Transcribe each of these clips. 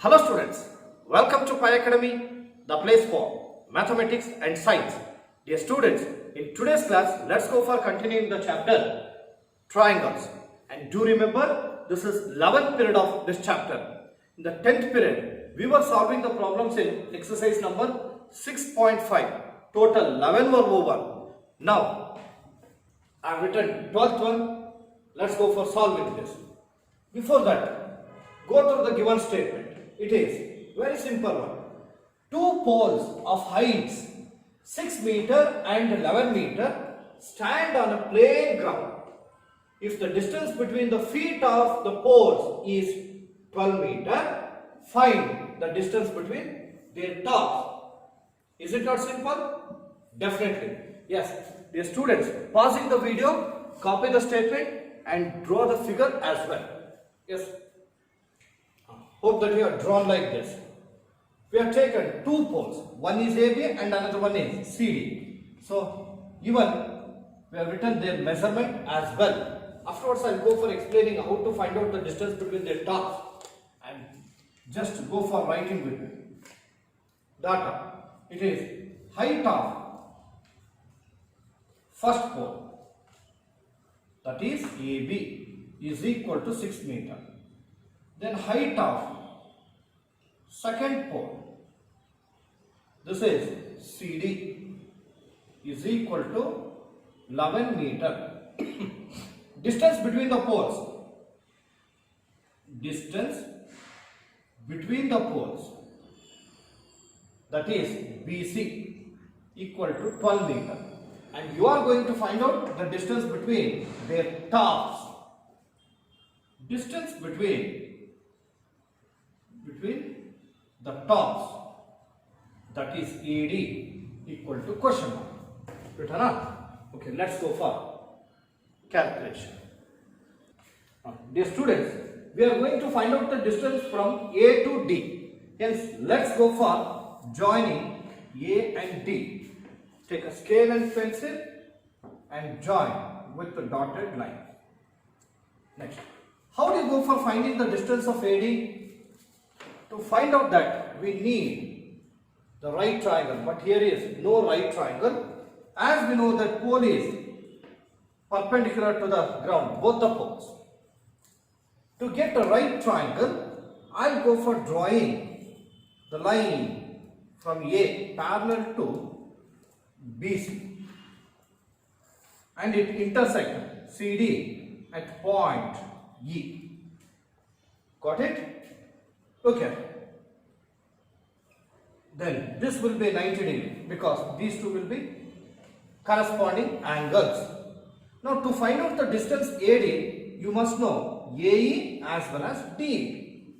Hello students, welcome to Pi Academy, the place for mathematics and science. Dear students, in today's class, let's go for continuing the chapter triangles. And do remember, this is 11th period of this chapter. In the 10th period, we were solving the problems in exercise number 6.5. Total 11 were over. Now, I have written 12th one. Let's go for solving this. Before that, go through the given statement. It is very simple one. Two poles of heights 6 meter and 11 meter stand on a plain ground. If the distance between the feet of the poles is 12 meter, find the distance between their tops. Is it not simple? Definitely. Yes. Dear students, pausing the video, copy the statement and draw the figure as well. Yes. Hope that you are drawn like this. We have taken two poles. One is AB and another one is CD. So, even we have written their measurement as well. Afterwards, I will go for explaining how to find out the distance between their tops. And just go for writing with me. Data. It is height of first pole, that is AB, is equal to 6 meter. Then height of second pole, this is CD, is equal to 11 meter. Distance between the poles, that is BC, equal to 12 meter. And you are going to find out the distance between their tops. Distance between the tops, that is AD, equal to question mark. Written up. Okay, let's go for calculation. Dear students, we are going to find out the distance from A to D. Hence, let's go for joining A and D. Take a scale and pencil and join with the dotted line. Next, how do you go for finding the distance of AD? To find out that, we need the right triangle, but here is no right triangle. As we know that pole is perpendicular to the ground, both the poles. To get a right triangle, I'll go for drawing the line from A parallel to BC and it intersects CD at point E. Got it? Okay. Then this will be 90 degree because these two will be corresponding angles. Now to find out the distance AD, you must know AE as well as DE.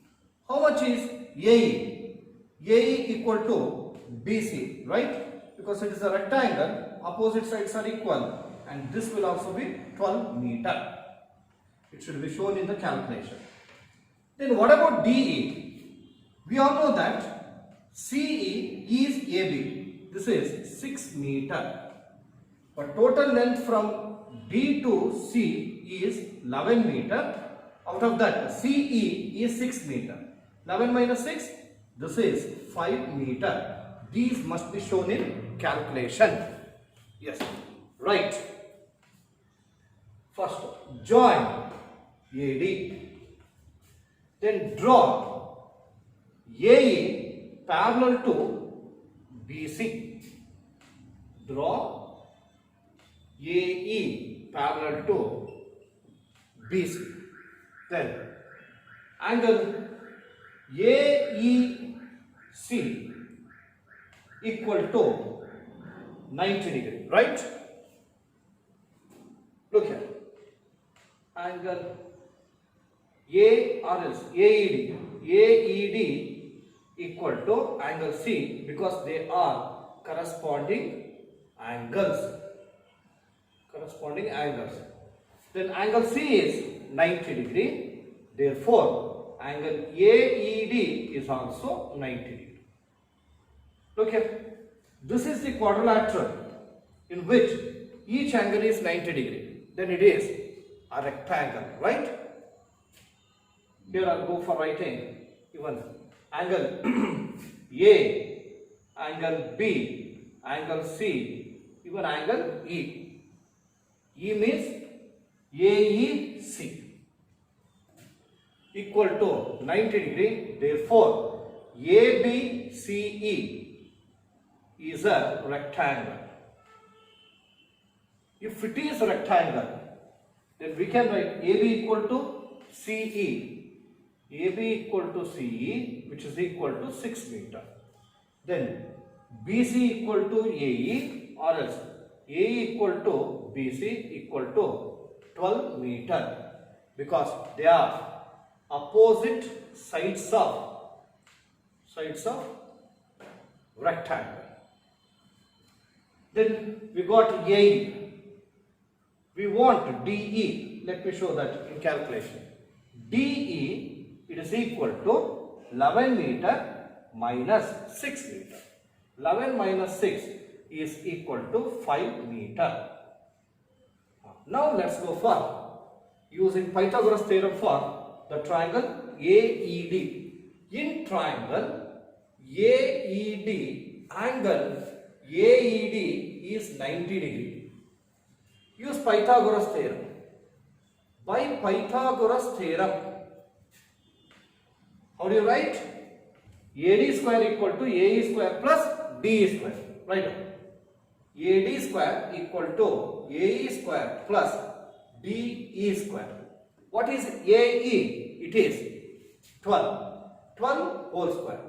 How much is AE? AE equal to BC, right? Because it is a rectangle, opposite sides are equal and this will also be 12 meter. It should be shown in the calculation. Then what about DE? We all know that CE is AB. This is 6 meter. But total length from D to C is 11 meter. Out of that, CE is 6 meter. 11 minus 6, this is 5 meter. These must be shown in calculation. Yes, right. First, join AD. Then draw AE parallel to BC. Draw AE parallel to BC. Then angle AEC equal to 90 degree, right? Look here. Angle AED equal to angle C because they are corresponding angles. Then angle C is 90 degree. Therefore, angle AED is also 90 degree. Look here. This is the quadrilateral in which each angle is 90 degree. Then it is a rectangle, right? Here I'll go for writing even angle A, angle B, angle C, even angle E. E means AEC equal to 90 degree. Therefore, ABCE is a rectangle. If it is a rectangle, then we can write AB equal to CE. AB equal to CE, which is equal to 6 meter. Then BC equal to AE, or else AE equal to BC equal to 12 meter, because they are opposite sides of rectangle. Then we got AE. We want DE. Let me show that in calculation. DE, it is equal to 11 meter minus 6 meter. 11 minus 6 is equal to 5 meter. Now let's go for using Pythagoras theorem for the triangle AED. In triangle AED, angle AED is 90 degree. Use Pythagoras theorem. By Pythagoras theorem, how do you write? AD square equal to AE square plus DE square. Right? AD square equal to AE square plus DE square. What is AE? It is 12. 12 whole square.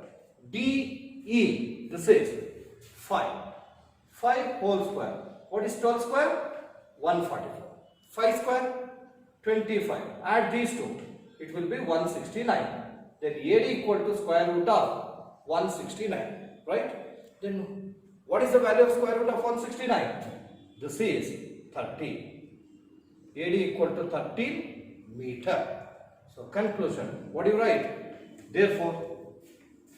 DE, this is 5. 5 whole square. What is 12 square? 144. 5 square? 25. Add these two. It will be 169. Then AD equal to square root of 169. Right? Then what is the value of square root of 169? This is 13. AD equal to 13 meter. So conclusion, what do you write? Therefore,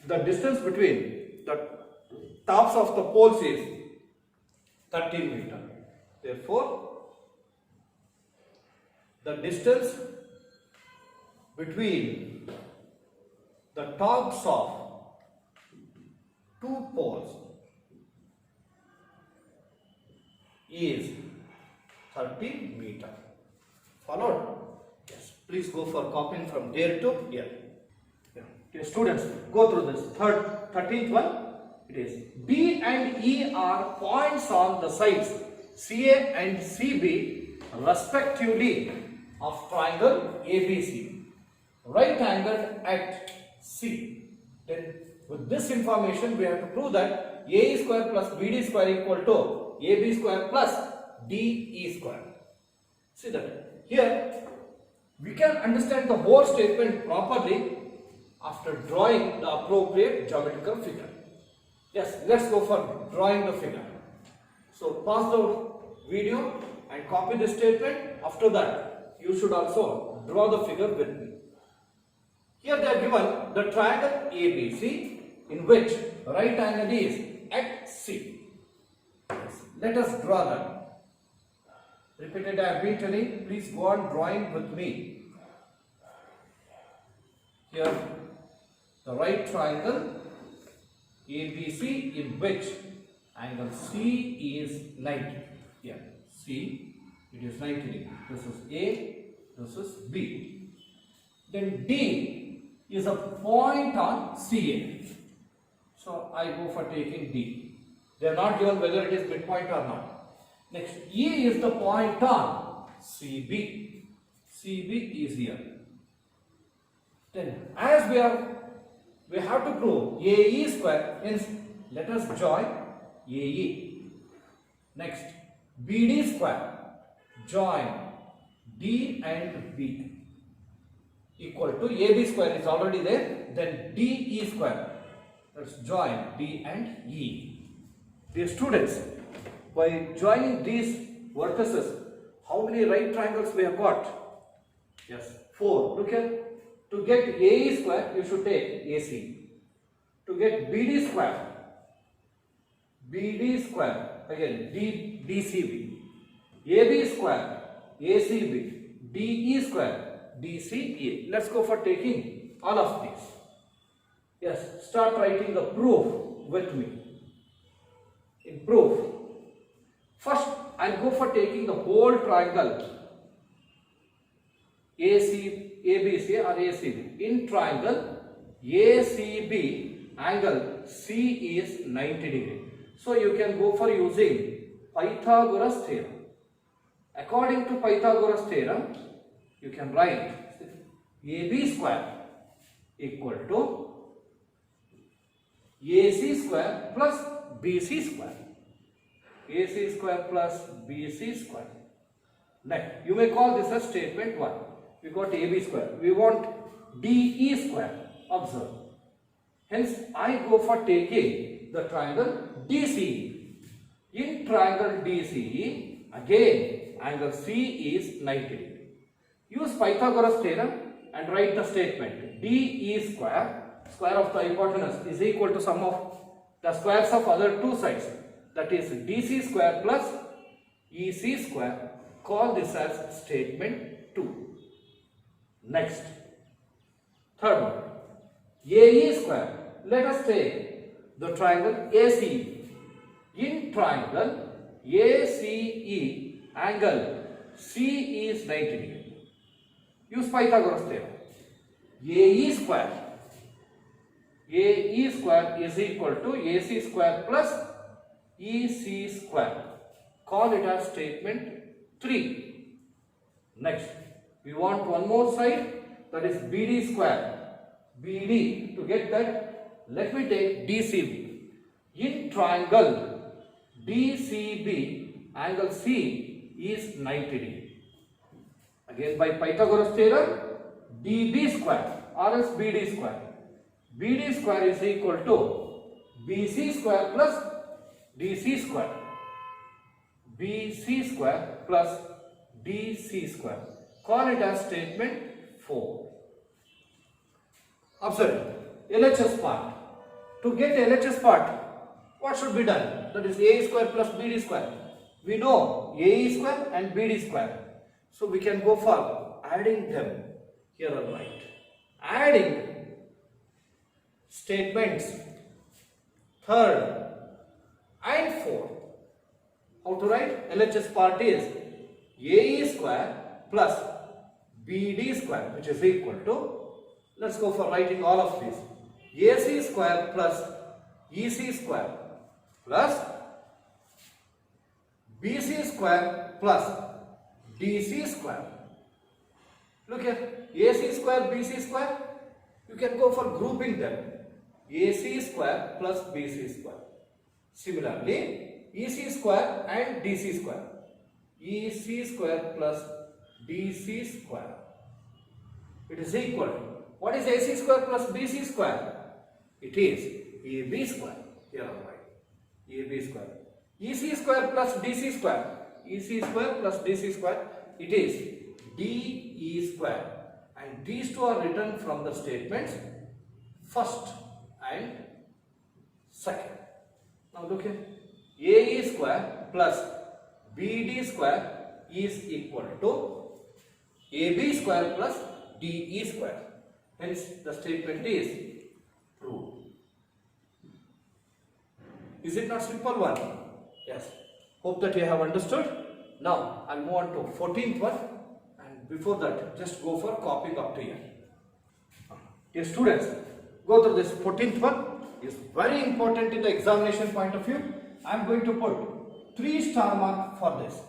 the distance between the tops of the poles is 13 meter. Therefore, the distance between the tops of two poles is 30 meter. Followed? Yes. Please go for copying from there to here. Yeah. Okay, students, go through this. 13th one. It is B and E are points on the sides CA and CB respectively of triangle ABC, right angled at C. Then with this information we have to prove that AE square plus BD square equal to AB square plus DE square. See that here we can understand the whole statement properly after drawing the appropriate geometrical figure. Yes, let's go for drawing the figure. So pause the video and copy the statement. After that, you should also draw the figure with me. Here they are given the triangle ABC in which right angle is at C. Yes, let us draw that. Repeated, I have been telling, please go on drawing with me. Here, the right triangle ABC in which angle C is 90. Here, C, it is 90 degree. This is A, this is B. Then D is a point on CA. So I go for taking D. They are not given whether it is midpoint or not. Next, E is the point on CB. CB is here. Then, as we have to prove AE square, hence let us join AE. Next, BD square, join D and B equal to AB square is already there. Then DE square. Let's join D and E. Dear students, by joining these vertices, how many right triangles we have got? Yes, 4. Look here. To get AE square, you should take AC. To get BD square, again DCB. AB square, ACB. DE square, DCA. Let's go for taking all of these. Yes, start writing the proof with me. In proof, first I'll go for taking the whole triangle ABC or ACB. In triangle ACB, angle C is 90 degree. So you can go for using Pythagoras theorem. According to Pythagoras theorem, you can write AB square equal to AC square plus BC square. AC square plus BC square. Next, you may call this as statement 1. We got AB square. We want DE square. Observe. Hence, I go for taking the triangle DCE. In triangle DCE, again, angle C is 90 degree. Use Pythagoras theorem and write the statement. DE square, square of the hypotenuse, is equal to sum of the squares of other two sides. That is DC square plus EC square. Call this as statement 2. Next, third one, AE square. Let us take the triangle ACE. In triangle ACE, angle C is 90 degree. Use Pythagoras theorem. AE square is equal to AC square plus EC square. Call it as statement 3. Next, we want one more side, that is BD square. BD, to get that, let me take DCB. In triangle DCB, angle C is 90 degree. Again by Pythagoras theorem, DB square or else BD square. BD square is equal to BC square plus DC square. BC square plus DC square. Call it as statement 4. Observe LHS part. To get LHS part, what should be done? That is AE square plus BD square. We know AE square and BD square. So we can go for adding them here on right. Adding statements 3rd and 4th. How to write? LHS part is AE square plus BD square, which is equal to, let's go for writing all of these. AC square plus EC square plus BC square plus DC square. Look here, AC square, BC square, you can go for grouping them. AC square plus BC square. Similarly, EC square and DC square. EC square plus DC square. It is equal to, what is AC square plus BC square? It is AB square. Here on right. AB square. EC square plus DC square. EC square plus DC square. It is DE square. And these two are written from the statements 1st and 2nd. Now look here. AE square plus BD square is equal to AB square plus DE square. Hence the statement is proved. Is it not simple one? Yes. Hope that you have understood. Now I'll move on to 14th one, and before that just go for copying up to here. Dear students, go through this 14th one. Is very important in the examination point of view. I am going to put 3 star mark for this.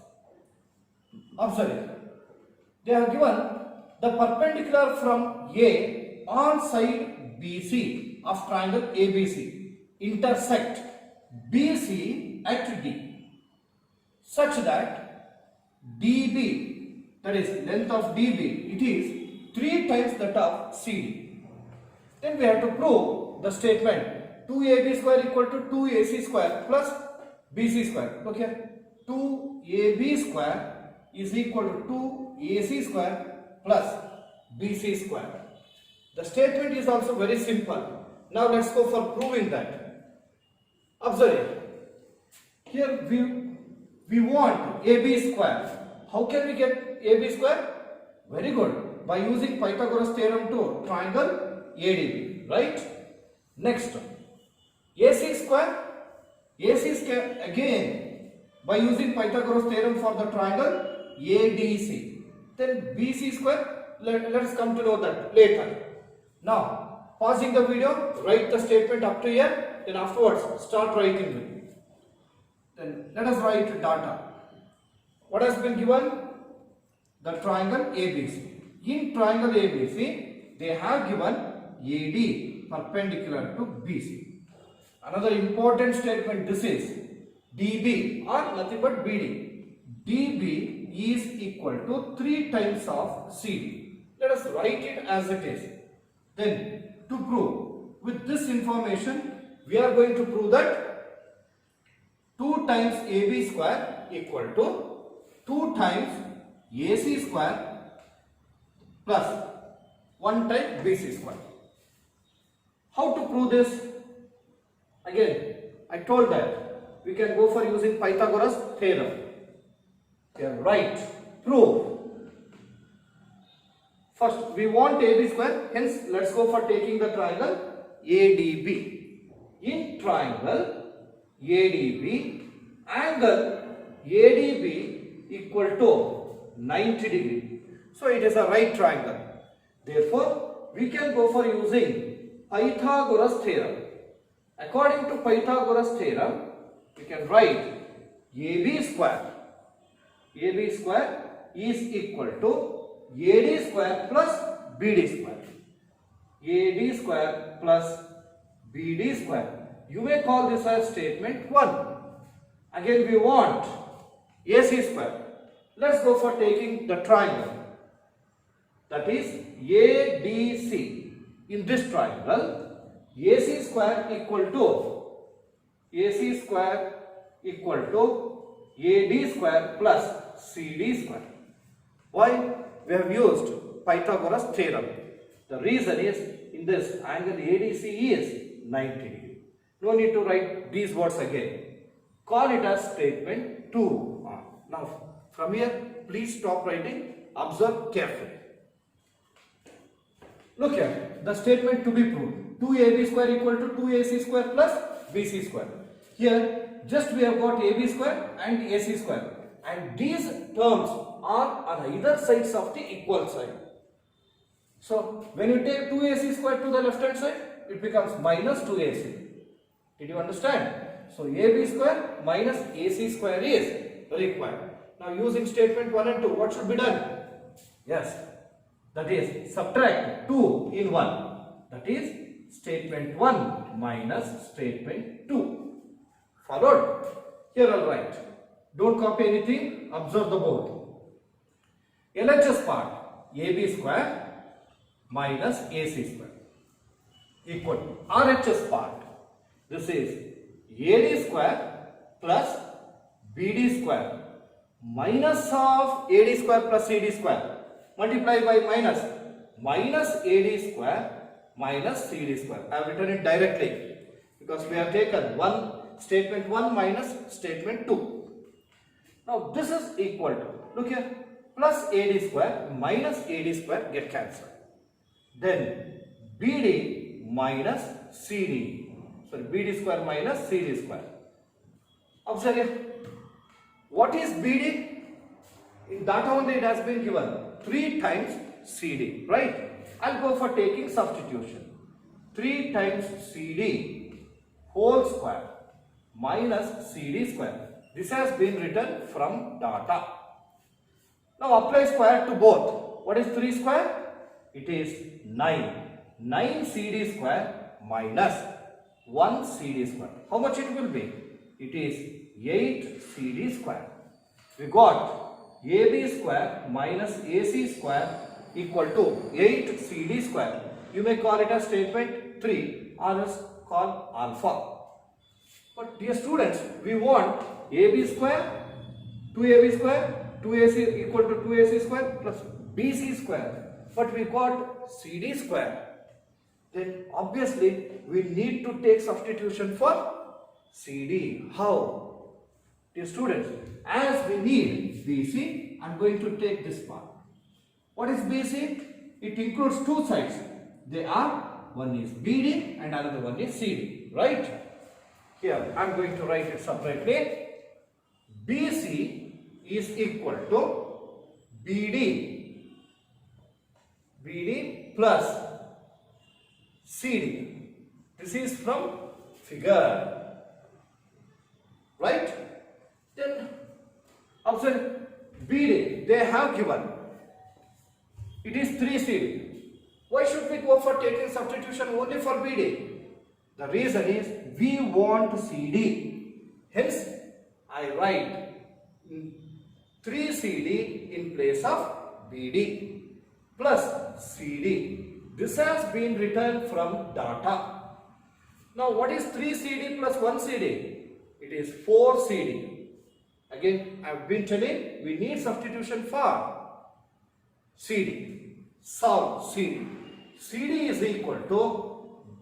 Observe it. They have given the perpendicular from A on side BC of triangle ABC intersect BC at D such that DB, that is length of DB, it is 3 times that of CD. Then we have to prove the statement 2AB square equal to 2AC square plus BC square. Look here, 2AB square is equal to 2AC square plus BC square. The statement is also very simple. Now let's go for proving that. Observe it. Here we want AB square. How can we get AB square? Very good. By using Pythagoras theorem to triangle ADB, right? Next, AC square. AC square again by using Pythagoras theorem for the triangle ADC. Then BC square, let us come to know that later. Now, pausing the video, write the statement up to here, then afterwards start writing with me. Then let us write data. What has been given? The triangle ABC. In triangle ABC, they have given AD perpendicular to BC. Another important statement, this is DB or nothing but BD. DB is equal to 3 times of CD. Let us write it as it is. Then to prove, with this information, we are going to prove that 2 times AB square equal to 2 times AC square plus 1 time BC square. How to prove this? Again, I told that we can go for using Pythagoras theorem. You are right. Prove. First, we want AB square. Hence, let's go for taking the triangle ADB. In triangle ADB, angle ADB equal to 90 degree. So, it is a right triangle. Therefore, we can go for using Pythagoras theorem. According to Pythagoras theorem, we can write AB square. AB square is equal to AD square plus BD square. AD square plus BD square. You may call this as statement 1. Again, we want AC square. Let's go for taking the triangle. That is ADC. In this triangle, AC square equal to AD square plus CD square. Why? We have used Pythagoras theorem. The reason is, in this angle ADC is 90 degree. No need to write these words again. Call it as statement 2. Now from here, please stop writing. Observe carefully. Look here, the statement to be proved. 2AB square equal to 2AC square plus BC square. Here, just we have got AB square and AC square. And these terms are on either sides of the equal side. So, when you take 2AC square to the left hand side, it becomes minus 2AC. Did you understand? So, AB square minus AC square is required. Now, using statement 1 and 2, what should be done? Yes, that is subtract 2 in 1. That is statement 1 minus statement 2. Followed? Here I'll write. Don't copy anything. Observe the board. LHS part, AB square minus AC square equal to RHS part. This is AD square plus BD square minus of AD square plus CD square. Multiply by minus AD square minus CD square. I have written it directly because we have taken statement 1 minus statement 2. Now this is equal to, look here, plus AD square minus AD square get cancelled. Then BD minus CD. So BD square minus CD square. Observe here. What is BD? In data only it has been given 3 times CD, right? I'll go for taking substitution. 3 times CD whole square minus CD square. This has been written from data. Now apply square to both. What is 3 square? It is 9. 9 CD square minus 1 CD square. How much it will be? It is 8 CD square. We got AB square minus AC square equal to 8 CD square. You may call it as statement 3 or else call alpha. But dear students, we want AB square, 2AB square, 2AC equal to 2AC square plus BC square. But we got CD square. Then obviously we need to take substitution for CD. How? Dear students, as we need BC, I am going to take this part. What is BC? It includes 2 sides. They are one is BD and another one is CD, right? Here I am going to write it separately. BC is equal to BD plus CD. This is from figure, right? Then observe BD, they have given it is 3 CD. Why should we go for taking substitution only for BD? The reason is we want CD. Hence, I write 3 CD in place of BD plus CD. This has been written from data. Now, what is 3 CD plus 1 CD? It is 4 CD. Again, I have been telling we need substitution for CD. Solve CD. CD is equal to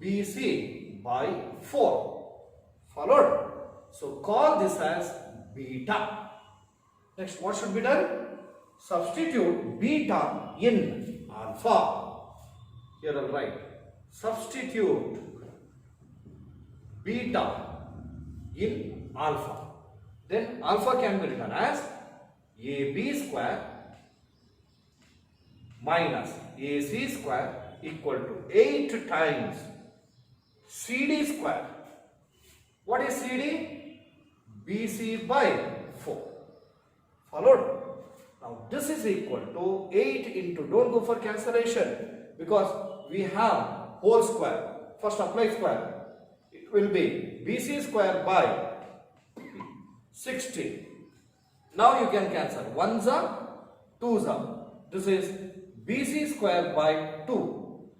BC by 4. Followed? So call this as beta. Next, what should be done? Substitute beta in alpha. Here I'll write. Substitute beta in alpha. Then alpha can be written as AB square minus AC square equal to 8 times CD square. What is CD? BC by 4. Followed? Now this is equal to 8 into, don't go for cancellation because we have whole square. First apply square. It will be BC square by 60. Now you can cancel. 1s are 2s are. This is BC square by 2.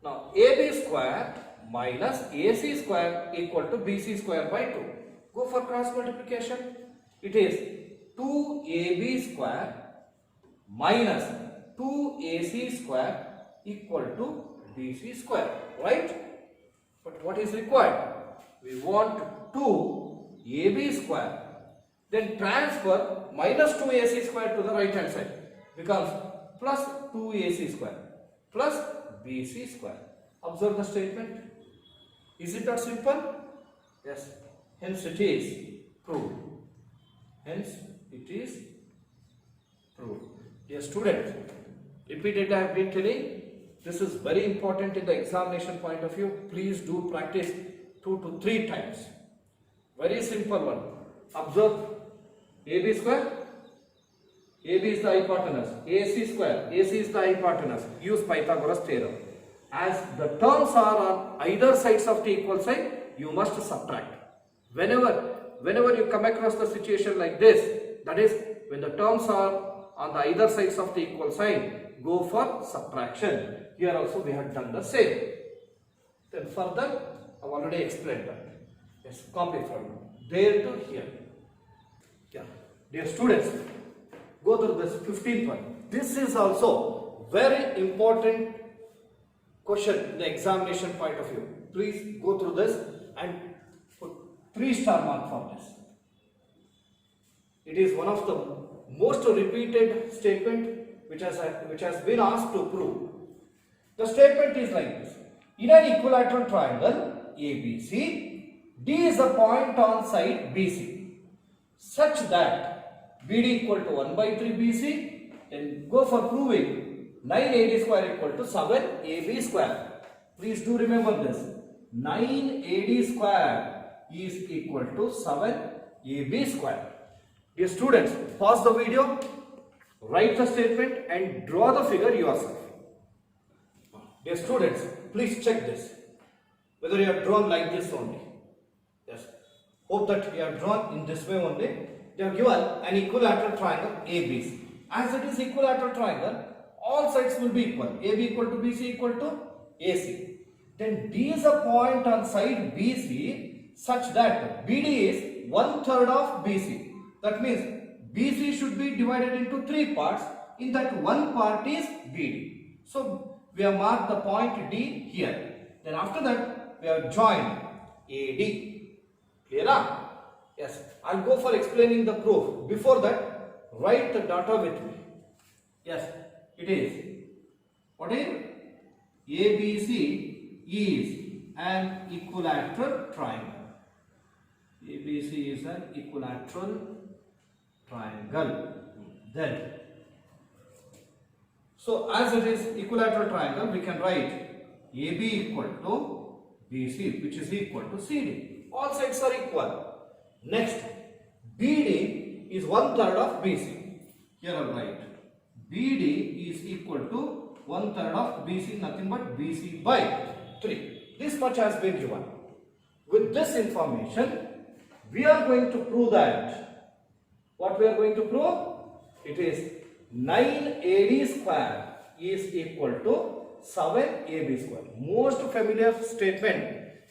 Now AB square minus AC square equal to BC square by 2. Go for cross multiplication. It is 2AB square minus 2AC square equal to BC square. Right? But what is required? We want 2AB square. Then transfer minus 2AC square to the right hand side. Becomes plus 2AC square plus BC square. Observe the statement. Is it not simple? Yes. Hence it is proved. Hence it is proved. Dear students, repeatedly I have been telling, this is very important in the examination point of view. Please do practice 2 to 3 times. Very simple one. Observe AB square. AB is the hypotenuse. AC square. AC is the hypotenuse. Use Pythagoras theorem. As the terms are on either sides of the equal sign, you must subtract. Whenever you come across the situation like this, that is when the terms are on the either sides of the equal sign, go for subtraction. Here also we have done the same. Then further, I have already explained that. Yes, copy from there to here. Yeah. Dear students, go through this 15th one. This is also very important question in the examination point of view. Please go through this and put 3-star mark for this. It is one of the most repeated statement which has been asked to prove. The statement is like this. In an equilateral triangle ABC, D is a point on side BC such that BD equal to 1 by 3 BC, then go for proving 9 AD square equal to 7 AB square. Please do remember this. 9 AD square is equal to 7 AB square. Dear students, pause the video, write the statement and draw the figure yourself. Dear students, please check this. Whether you have drawn like this only. Yes. Hope that you have drawn in this way only. They have given an equilateral triangle ABC. As it is equilateral triangle, all sides will be equal. AB equal to BC equal to AC. Then D is a point on side BC such that BD is 1/3 of BC. That means BC should be divided into 3 parts. In that one part is BD. So we have marked the point D here. Then after that we have joined AD. Clear? Yes. I'll go for explaining the proof. Before that, write the data with me. Yes. It is, what is ABC is an equilateral triangle. ABC is an equilateral triangle. Then, so as it is equilateral triangle, we can write AB equal to BC, which is equal to CD. All sides are equal. Next, BD is 1/3 of BC. Here I write BD is equal to 1/3 of BC, nothing but BC by 3. This much has been given. With this information, we are going to prove that. What we are going to prove? It is 9AD square is equal to 7AB square. Most familiar statement.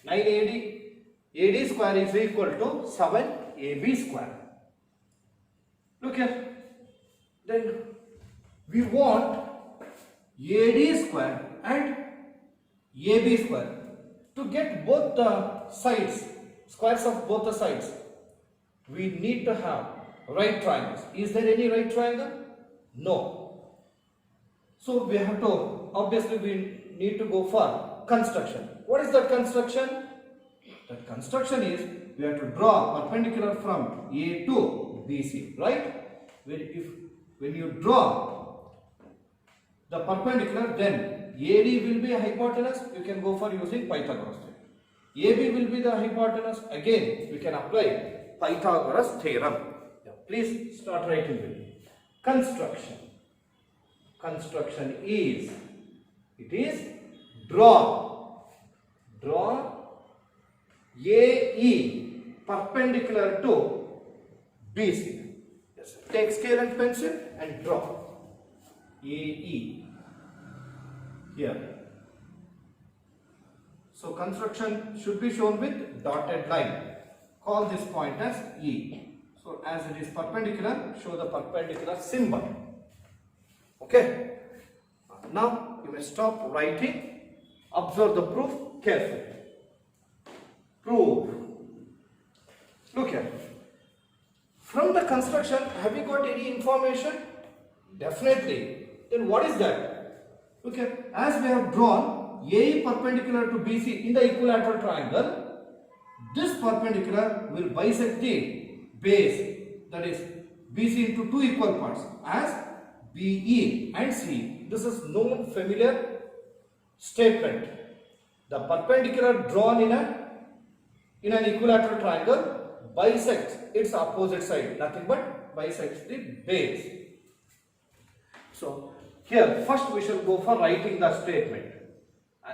9AD square is equal to 7AB square. Look here. Then we want AD square and AB square. To get both the sides, squares of both the sides, we need to have right triangles. Is there any right triangle? No. So we have to, obviously we need to go for construction. What is that construction? That construction is, we have to draw perpendicular from A to BC, right? When you draw the perpendicular, then AD will be a hypotenuse, you can go for using Pythagoras theorem. AB will be the hypotenuse, again we can apply Pythagoras theorem. Please start writing with me. Construction. Construction is, it is draw AE perpendicular to BC. Yes. Take scale and pencil and draw AE here. So construction should be shown with dotted line. Call this point as E. So as it is perpendicular, show the perpendicular symbol. Okay. Now you may stop writing. Observe the proof carefully. Proof. Look here. From the construction, have you got any information? Definitely. Then what is that? Okay. As we have drawn AE perpendicular to BC in the equilateral triangle, this perpendicular will bisect the base, that is BC into two equal parts as BE and C. This is known familiar statement. The perpendicular drawn in an equilateral triangle bisects its opposite side, nothing but bisects the base. So here first we shall go for writing the statement.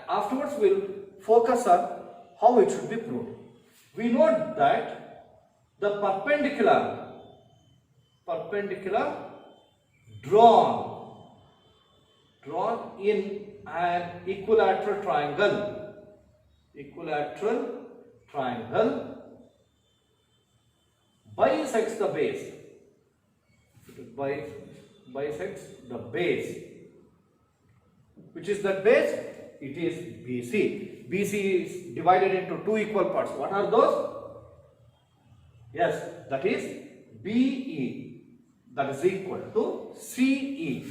Afterwards we will focus on how it should be proved. We know that the perpendicular drawn in an equilateral triangle bisects the base. Bisects the base. Which is that base? It is BC. BC is divided into two equal parts. What are those? Yes, that is BE, that is equal to CE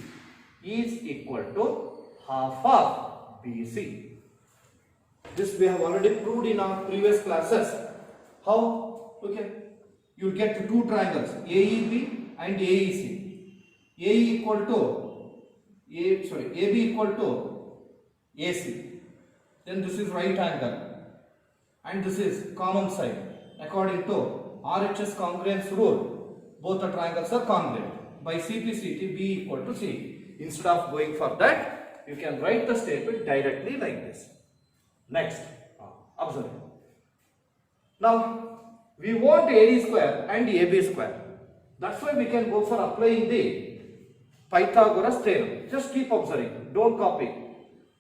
is equal to half of BC. This we have already proved in our previous classes. How? Okay, you get to two triangles AEB and AEC. AB equal to AC. Then this is right angle and this is common side. According to RHS congruence rule, both the triangles are congruent. By CPCT, B equal to C. Instead of going for that, you can write the statement directly like this. Next, observe. Now, we want AD square and AB square. That's why we can go for applying the Pythagoras theorem. Just keep observing, don't copy.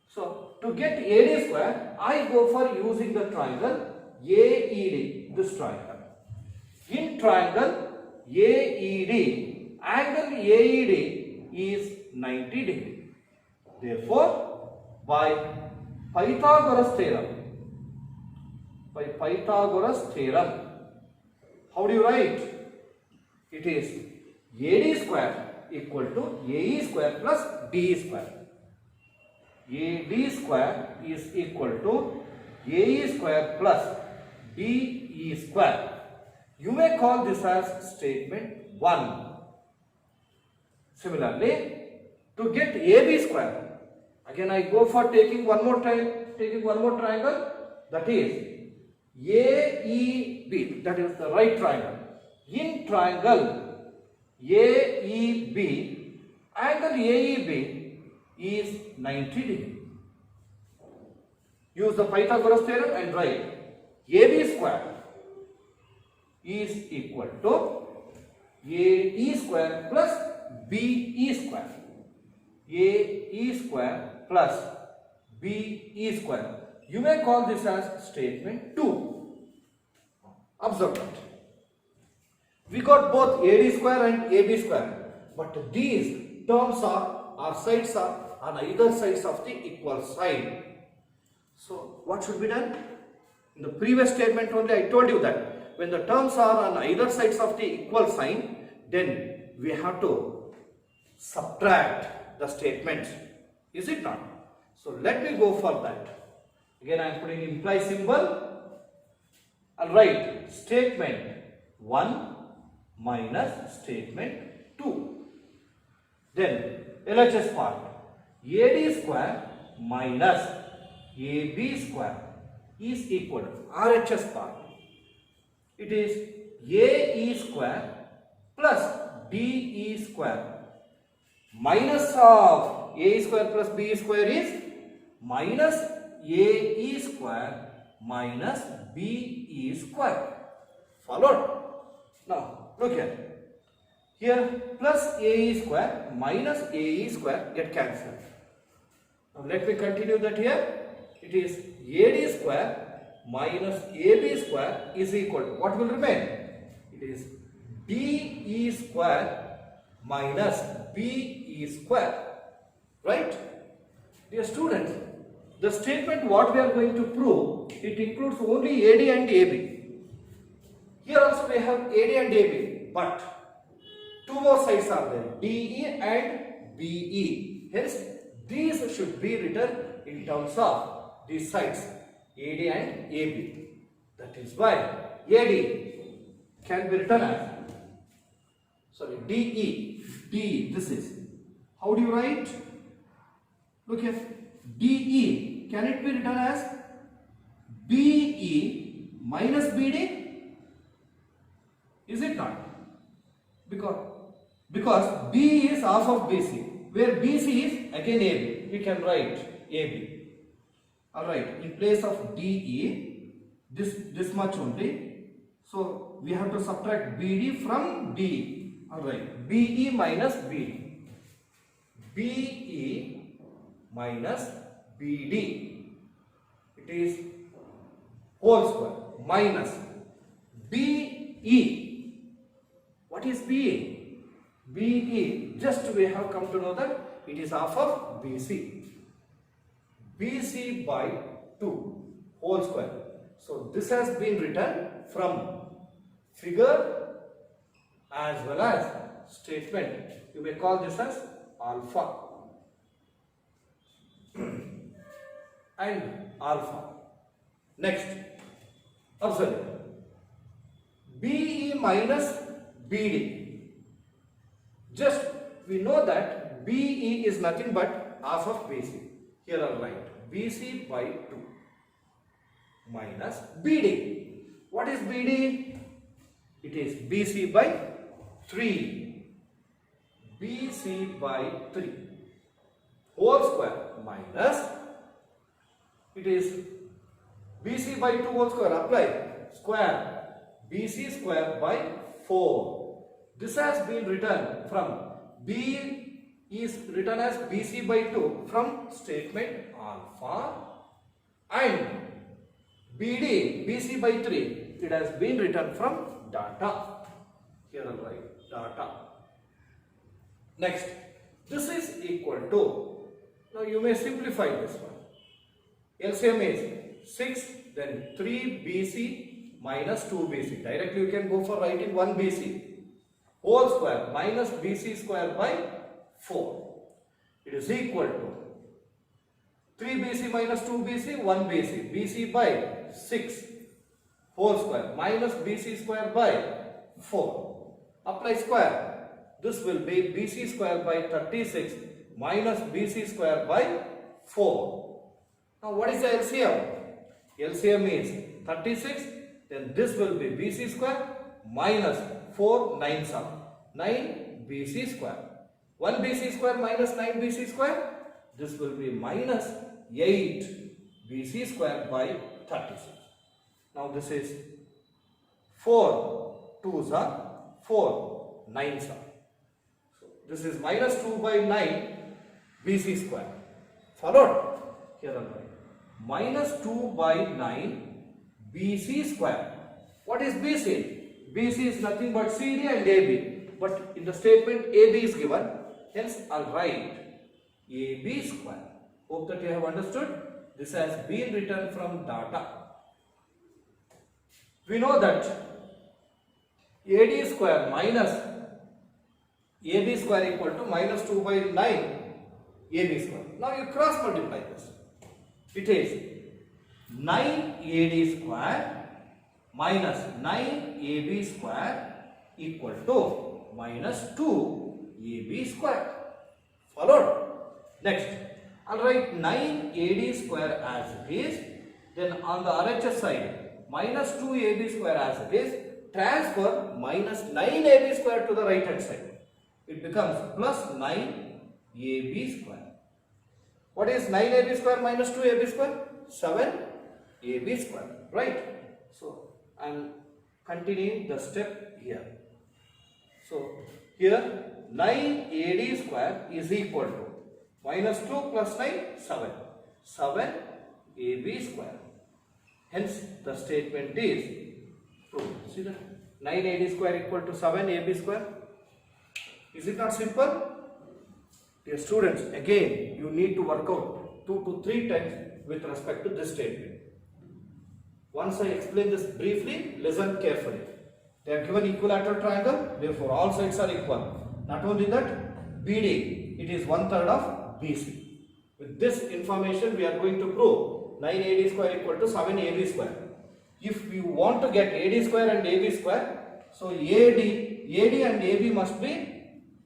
So, to get AD square, I go for using the triangle AED, this triangle. In triangle AED, angle AED is 90 degree. Therefore, by Pythagoras theorem, how do you write? It is AD square equal to AE square plus DE square. AD square is equal to AE square plus BE square. You may call this as statement 1. Similarly, to get AB square, again I go for taking one more triangle, that is AEB, that is the right triangle. In triangle AEB, angle AEB is 90 degree. Use the Pythagoras theorem and write AB square is equal to AE square plus BE square. AE square plus BE square. You may call this as statement 2. Observe that. We got both AD square and AB square, but these terms are sides are on either sides of the equal side. So what should be done? In the previous statement only I told you that when the terms are on either sides of the equal sign, then we have to subtract the statements. Is it not? So let me go for that. Again I am putting imply symbol. I'll write statement 1 minus statement 2. Then LHS part. AD square minus AB square is equal to RHS part. It is AE square plus BE square. Minus of A square plus B square is minus AE square minus BE square. Followed? Now look here. Here plus AE square minus AE square get cancelled. Now let me continue that here. It is AD square minus AB square is equal to what will remain? It is DE square minus BE square. Right? Dear students, the statement what we are going to prove, it includes only AD and AB. Here also we have AD and AB, but two more sides are there, DE and BE. Hence, these should be written in terms of these sides, AD and AB. That is why AD can be written as, DE, this is. How do you write? Look here, DE, can it be written as BE minus BD? Is it not? Because B is half of BC, where BC is again AB. We can write AB. Alright, in place of DE, this much only. So we have to subtract BD from DE. Alright, BE minus BD. BE minus BD. It is whole square minus BE. What is BE? BE, just we have come to know that it is half of BC. BC by 2 whole square. So this has been written from figure as well as statement. You may call this as alpha and alpha. Next, observe BE minus BD. Just we know that BE is nothing but half of BC. Here I'll write BC by 2 minus BD. What is BD? It is BC by 3. BC by 3 whole square minus, it is BC by 2 whole square, apply square, BC square by 4. This has been written from B is written as BC by 2 from statement alpha, and BD, BC by 3, it has been written from data. Here I'll write data. Next, this is equal to, now you may simplify this one. LCM is 6, then 3 BC minus 2 BC. Directly you can go for writing 1 BC whole square minus BC square by 4. It is equal to 3BC minus 2BC, 1BC. BC by 6 whole square minus BC square by 4. Apply square. This will be BC square by 36 minus BC square by 4. Now what is the LCM? LCM is 36. Then this will be BC square minus 4 9s are 9 BC square. 1 BC square minus 9 BC square. This will be minus 8 BC square by 36. Now this is 4 2s are 4 9s are. So this is minus 2 by 9 BC square. Followed? Here are minus 2 by 9 BC square. What is BC? BC is nothing but CD and AB. But in the statement AB is given. Hence I'll write AB square. Hope that you have understood. This has been written from data. We know that AD square minus AB square equal to minus 2 by 9 AB square. Now you cross multiply this. It is 9 AD square minus 9 AB square equal to minus 2 AB square. Followed? Next, I'll write 9 AD square as it is. Then on the RHS side, minus 2 AB square as it is. Transfer minus 9 AB square to the right hand side. It becomes plus 9 AB square. What is 9 AB square minus 2 AB square? 7 AB square. Right? So, I am continuing the step here. So, here 9 AD square is equal to minus 2 plus 9, 7. 7 AB square. Hence, the statement is proved. See that? 9 AD square equal to 7 AB square. Is it not simple? Dear students, again, you need to work out 2 to 3 times with respect to this statement. Once I explain this briefly, listen carefully. They are given equilateral triangle, therefore all sides are equal. Not only that, BD, it is 1/3 of BC. With this information, we are going to prove 9 AD square equal to 7 AB square. If you want to get AD square and AB square, so AD and AB must be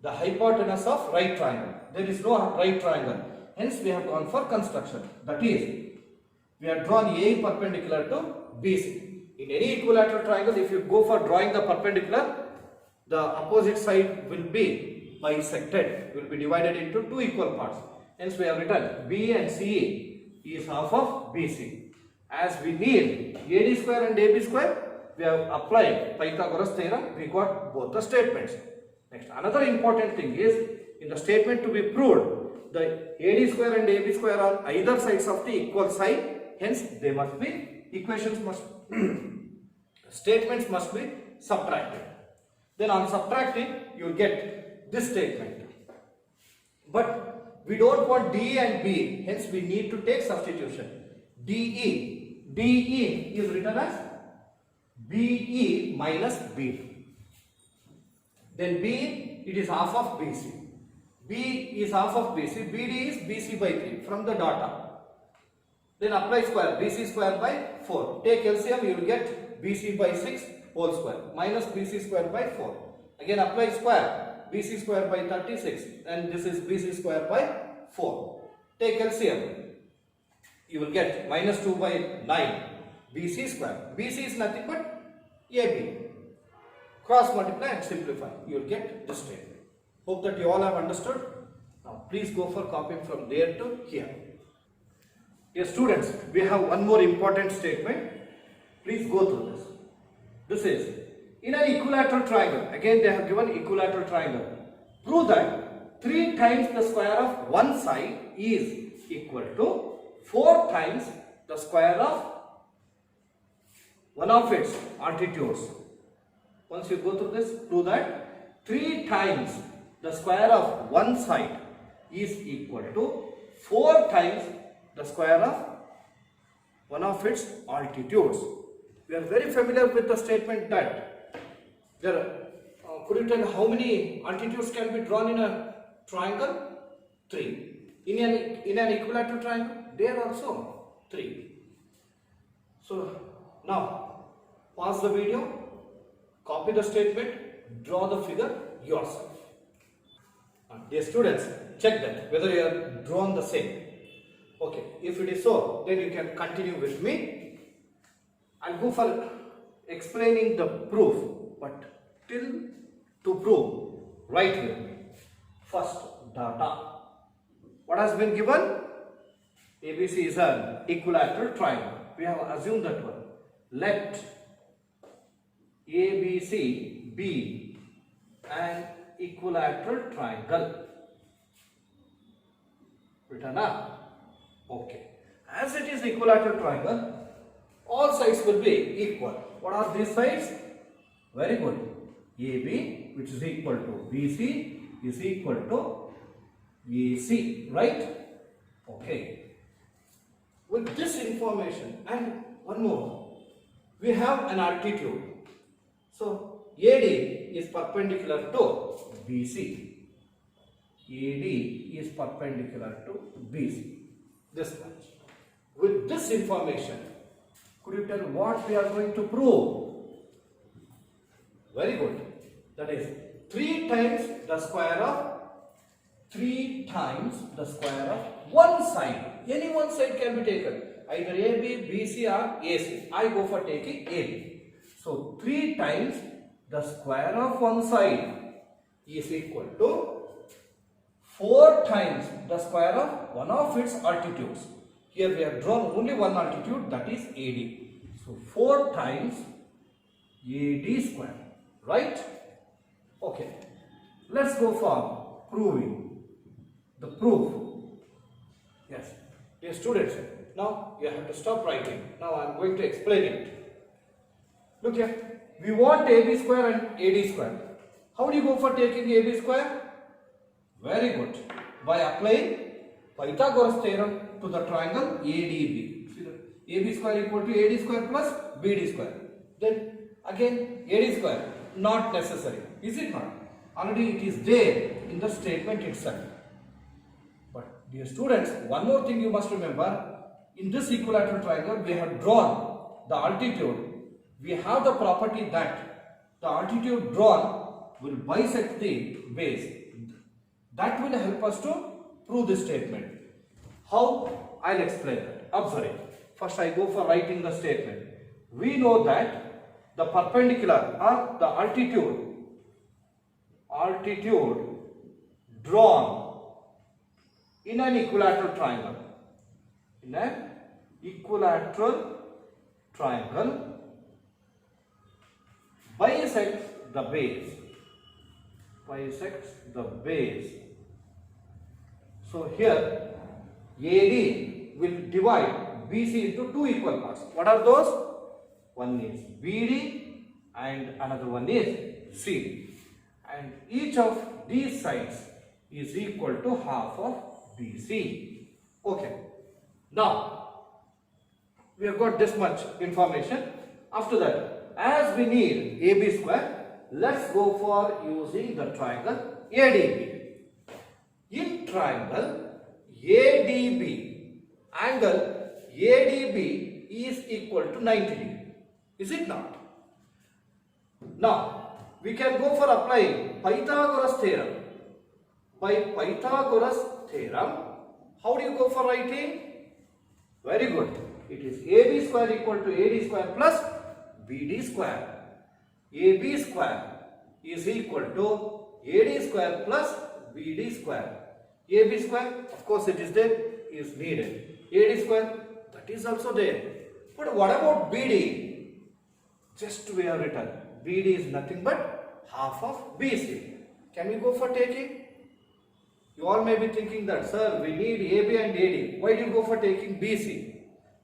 the hypotenuse of right triangle. There is no right triangle. Hence, we have gone for construction. That is, we have drawn A perpendicular to BC. In any equilateral triangle, if you go for drawing the perpendicular, the opposite side will be bisected, will be divided into 2 equal parts. Hence, we have written B and CA is half of BC. As we need AD square and AB square, we have applied Pythagoras theorem. We got both the statements. Next, another important thing is, in the statement to be proved, the AD square and AB square are either sides of the equal side. Hence, they must be, equations must, statements must be subtracted. Then on subtracting, you will get this statement. But we don't want D and B. Hence, we need to take substitution. DE is written as BE minus BD. Then B, it is half of BC. B is half of BC. BD is BC by 3 from the data. Then apply square. BC square by 4. Take LCM, you will get BC by 6 whole square minus BC square by 4. Again apply square. BC square by 36 and this is BC square by 4. Take LCM. You will get minus 2 by 9 BC square. BC is nothing but AB. Cross multiply and simplify. You will get this statement. Hope that you all have understood. Now please go for copying from there to here. Dear students, we have one more important statement. Please go through this. This is, in an equilateral triangle, again they have given equilateral triangle. Prove that 3 times the square of one side is equal to 4 times the square of one of its altitudes. Once you go through this, prove that 3 times the square of one side is equal to 4 times the square of one of its altitudes. We are very familiar with the statement that there are, could you tell how many altitudes can be drawn in a triangle? 3. In an equilateral triangle, there also 3. So now pause the video, copy the statement, draw the figure yourself. Dear students, check that whether you have drawn the same. Okay, if it is so, then you can continue with me. I'll go for explaining the proof, but till to prove, write with me. First, data. What has been given? ABC is an equilateral triangle. We have assumed that one. Let ABC be an equilateral triangle. Written up. Okay. As it is equilateral triangle, all sides will be equal. What are these sides? Very good. AB, which is equal to BC, is equal to AC, right? Okay. With this information and one more, we have an altitude. So AD is perpendicular to BC. AD is perpendicular to BC. This much. With this information, could you tell what we are going to prove? Very good. That is 3 times the square of one side. Any one side can be taken. Either AB, BC or AC. I go for taking AB. So 3 times the square of one side is equal to 4 times the square of one of its altitudes. Here we have drawn only one altitude, that is AD. So 4 times AD square. Right? Okay. Let's go for proving the proof. Yes. Dear students, now you have to stop writing. Now I am going to explain it. Look here. We want AB square and AD square. How do you go for taking AB square? Very good. By applying Pythagoras theorem to the triangle ADB. See that? AB square equal to AD square plus BD square. Then again AD square. Not necessary. Is it not? Already it is there in the statement itself. But dear students, one more thing you must remember. In this equilateral triangle, we have drawn the altitude. We have the property that the altitude drawn will bisect the base. That will help us to prove this statement. How? I'll explain that. Observe it. First I go for writing the statement. We know that the perpendicular or the altitude drawn in an equilateral triangle. In an equilateral triangle bisects the base. Bisects the base. So here AD will divide BC into 2 equal parts. What are those? One is BD and another one is CD. And each of these sides is equal to half of BC. Okay. Now, we have got this much information. After that, as we need AB square, let's go for using the triangle ADB. In triangle ADB, angle ADB is equal to 90 degrees. Is it not? Now, we can go for applying Pythagoras theorem. By Pythagoras theorem, how do you go for writing? Very good. It is AB square equal to AD square plus BD square. AB square is equal to AD square plus BD square. AB square, of course it is there, is needed. AD square, that is also there. But what about BD? Just we have written. BD is nothing but half of BC. Can we go for taking? You all may be thinking that, sir, we need AB and AD. Why do you go for taking BC?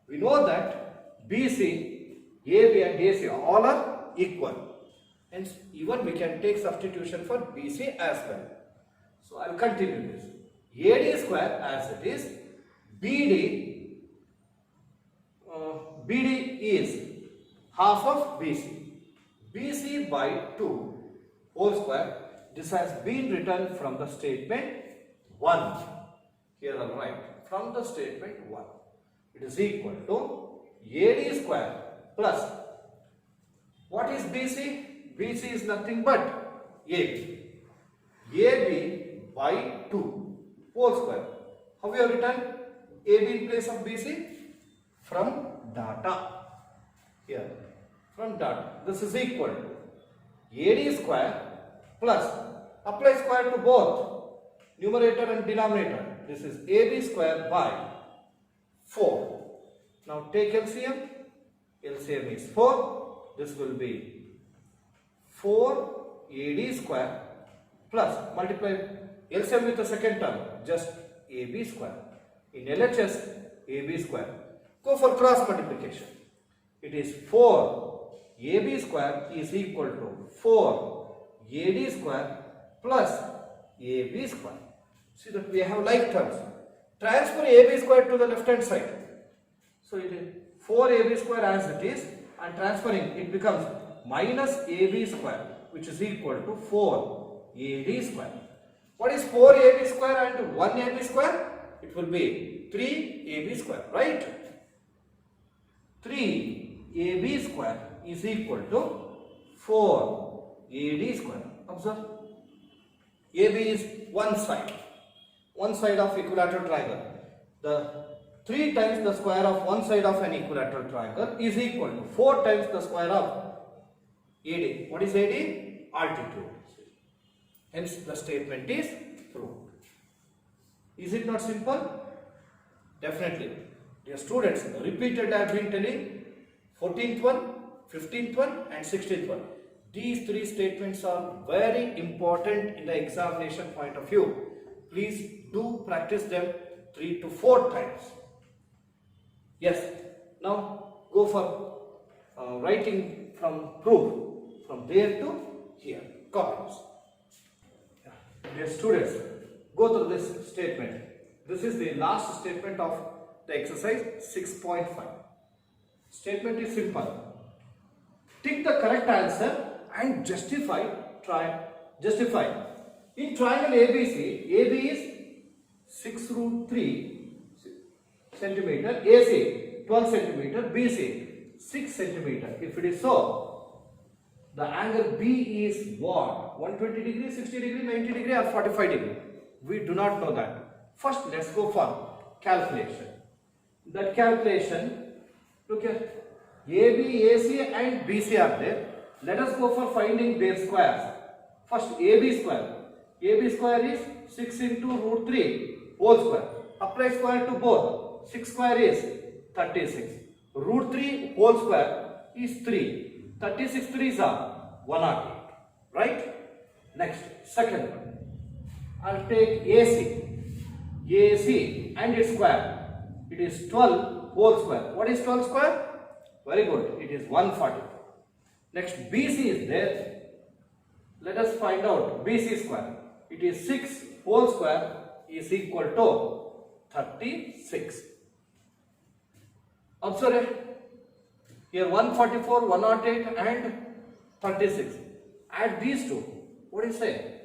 We know that BC, AB and AC all are equal. Hence, even we can take substitution for BC as well. So, I will continue this. AD square as it is, BD is half of BC. BC by 2 whole square. This has been written from the statement 1. Here I will write from the statement 1. it is equal to AD square plus, what is BC? BC is nothing but AB. AB by 2 whole square. How we have written AB in place of BC? From data. Here, from data. This is equal to AD square plus, apply square to both numerator and denominator. This is AB square by 4. Now take LCM. LCM is 4. This will be 4 AD square plus, multiply LCM with the second term, just AB square. In LHS, AB square. Go for cross multiplication. It is 4 AB square is equal to 4 AD square plus AB square. See that we have like terms. Transfer AB square to the left hand side. So it is 4 AB square as it is, and transferring it becomes minus AB square, which is equal to 4 AD square. What is 4 AB square and 1 AB square? It will be 3 AB square, right? 3 AB square is equal to 4 AD square. Observe. AB is one side of equilateral triangle. The 3 times the square of one side of an equilateral triangle is equal to 4 times the square of AD. What is AD? Altitude. Hence the statement is proved. Is it not simple? Definitely. Dear students, repeatedly I have been telling 14th one, 15th one and 16th one. These 3 statements are very important in the examination point of view. Please do practice them 3 to 4 times. Yes. Now go for writing from proof from there to here. Copies. Dear students, go through this statement. This is the last statement of the exercise 6.5. Statement is simple. Tick the correct answer and justify. In triangle ABC, AB is 6 root 3 centimeter, AC 12 centimeter, BC 6 centimeter. If it is so, the angle B is what? 120 degree, 60 degree, 90 degree or 45 degree? We do not know that. First, let's go for calculation. That calculation, look here, AB, AC and BC are there. Let us go for finding their squares. First, AB square. AB square is 6 into root 3 whole square. Apply square to both. 6 square is 36. Root 3 whole square is 3. 36 3s are 108. Right? Next, second one. I'll take AC. AC and its square. It is 12 whole square. What is 12 square? Very good. It is 144. Next, BC is there. Let us find out BC square. It is 6 whole square is equal to 36. Observe here 144, 108 and 36. Add these two. What do you say?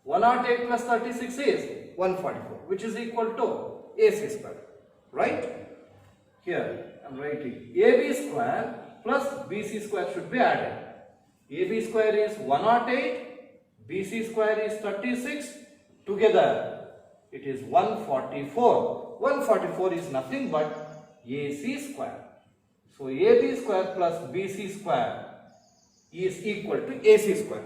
108 plus 36 is 144, which is equal to AC square. Right? Here I am writing AB square plus BC square should be added. AB square is 108, BC square is 36. Together it is 144. 144 is nothing but AC square. So AB square plus BC square is equal to AC square.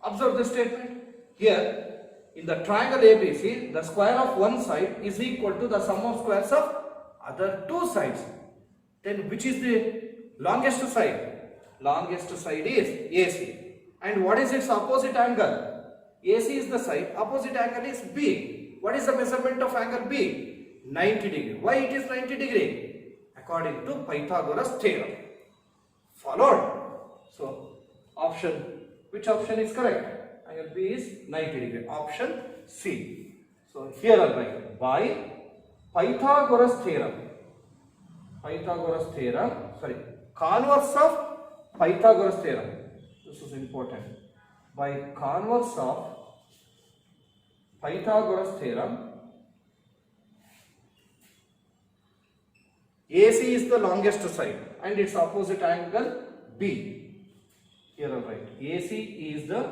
Observe the statement. Here in the triangle ABC, the square of one side is equal to the sum of squares of other two sides. Then which is the longest side? Longest side is AC. And what is its opposite angle? AC is the side, opposite angle is B. What is the measurement of angle B? 90 degree. Why it is 90 degree? According to Pythagoras theorem. Followed. So option, which option is correct? Angle B is 90 degree. Option C. So here I write by Pythagoras theorem. Converse of Pythagoras theorem. This is important. By converse of Pythagoras theorem, AC is the longest side and its opposite angle B. Here I write AC is the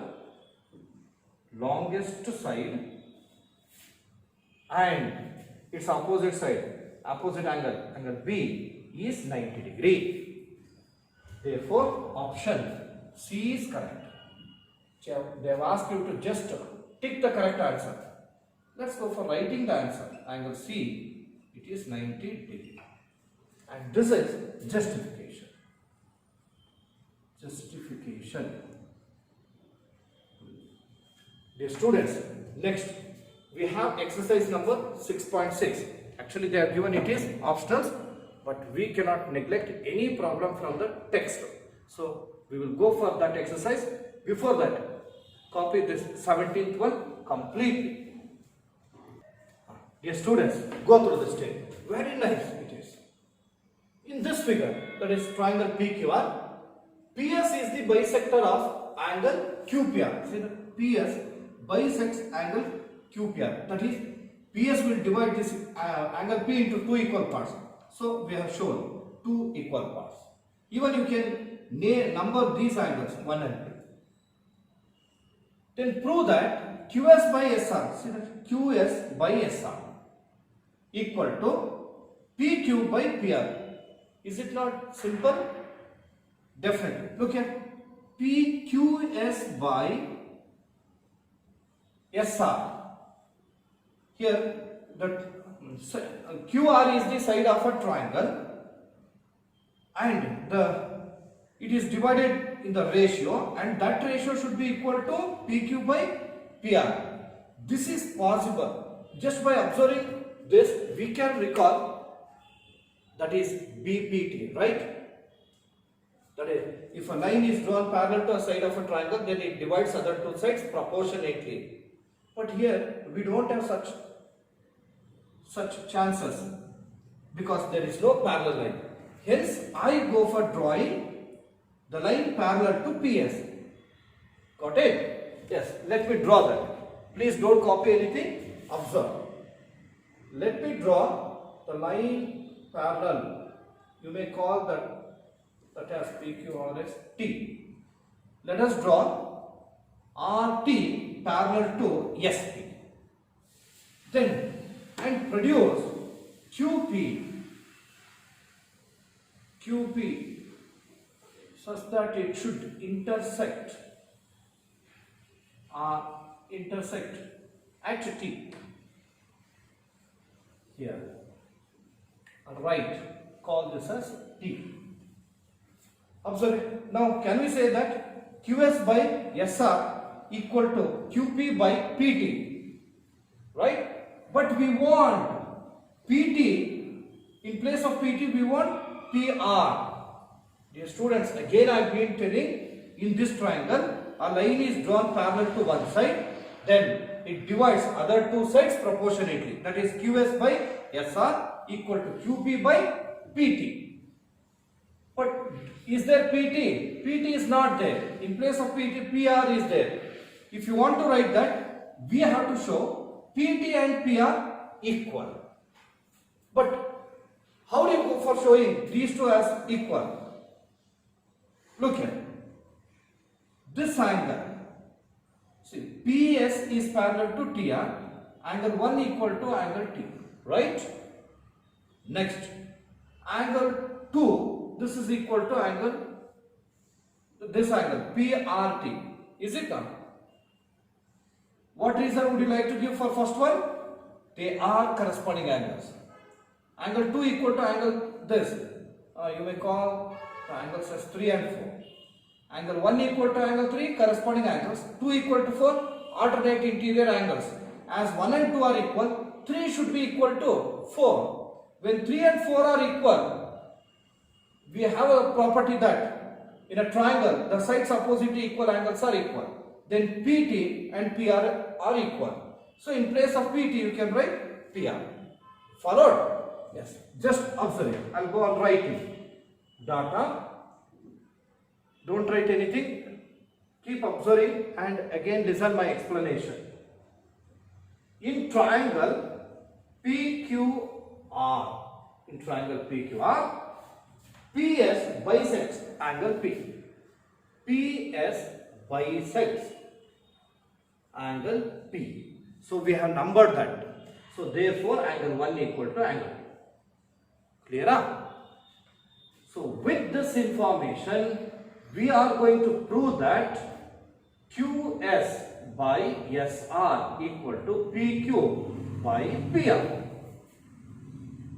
longest side and its opposite angle B is 90 degree. Therefore, option C is correct. They have asked you to just tick the correct answer. Let's go for writing the answer. Angle C, it is 90 degree. And this is justification. Dear students, next we have exercise number 6.6. Actually they have given it is optional, but we cannot neglect any problem from the text. So we will go for that exercise. Before that, copy this 17th one completely. Dear students, go through this tape. Very nice it is. In this figure, that is triangle PQR, PS is the bisector of angle QPR. See that PS bisects angle QPR. That is, PS will divide this angle P into two equal parts. So we have shown two equal parts. Even you can number these angles 1 and 2. Then prove that QS by SR, see that QS by SR equal to PQ by PR. Is it not simple? Definitely. Look here, PQS by SR. Here, that QR is the side of a triangle and it is divided in the ratio, and that ratio should be equal to PQ by PR. This is possible. Just by observing this, we can recall that is BPT, right? That is, if a line is drawn parallel to a side of a triangle, then it divides other two sides proportionately. But here we don't have such chances because there is no parallel line. Hence, I go for drawing the line parallel to PS. Got it? Yes. Let me draw that. Please don't copy anything. Observe. Let me draw the line parallel. You may call that as PQ or as T. Let us draw RT parallel to SP. Then, and produce QP such that it should intersect at T. Here. And right, call this as T. Observe. Now, can we say that QS by SR equal to QP by PT? Right? But we want PT, in place of PT we want PR. Dear students, again I have been telling, in this triangle, a line is drawn parallel to one side, then it divides other two sides proportionately. That is QS by SR equal to QP by PT. But is there PT? PT is not there. In place of PT, PR is there. If you want to write that, we have to show PT and PR equal. But how do you go for showing these two as equal? Look here. This angle. See, PS is parallel to TR. Angle 1 equal to angle T. Right? Next. Angle 2. This is equal to angle. This angle. PRT. Is it not? What reason would you like to give for first one? They are corresponding angles. Angle 2 equal to angle this. You may call the angles as 3 and 4. Angle 1 equal to angle 3, corresponding angles. 2 equal to 4, alternate interior angles. As 1 and 2 are equal, 3 should be equal to 4. When 3 and 4 are equal, we have a property that in a triangle, the sides opposite equal angles are equal. Then PT and PR are equal. So in place of PT, you can write PR. Followed? Yes. Just observe it. I'll go on writing. Data. Don't write anything. Keep observing and again listen my explanation. In triangle PQR, in triangle PQR, PS bisects angle P. PS bisects angle P. So we have numbered that. So therefore angle 1 equal to angle 2. Clear? So with this information, we are going to prove that QS by SR equal to PQ by PR.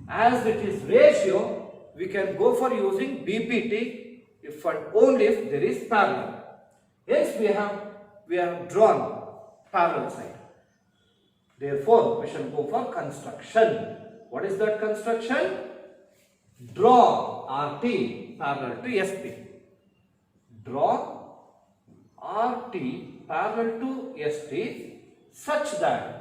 As it is ratio, we can go for using BPT if and only if there is parallel. Yes, we have drawn parallel side. Therefore, we shall go for construction. What is that construction? Draw RT parallel to SP. Draw RT parallel to ST such that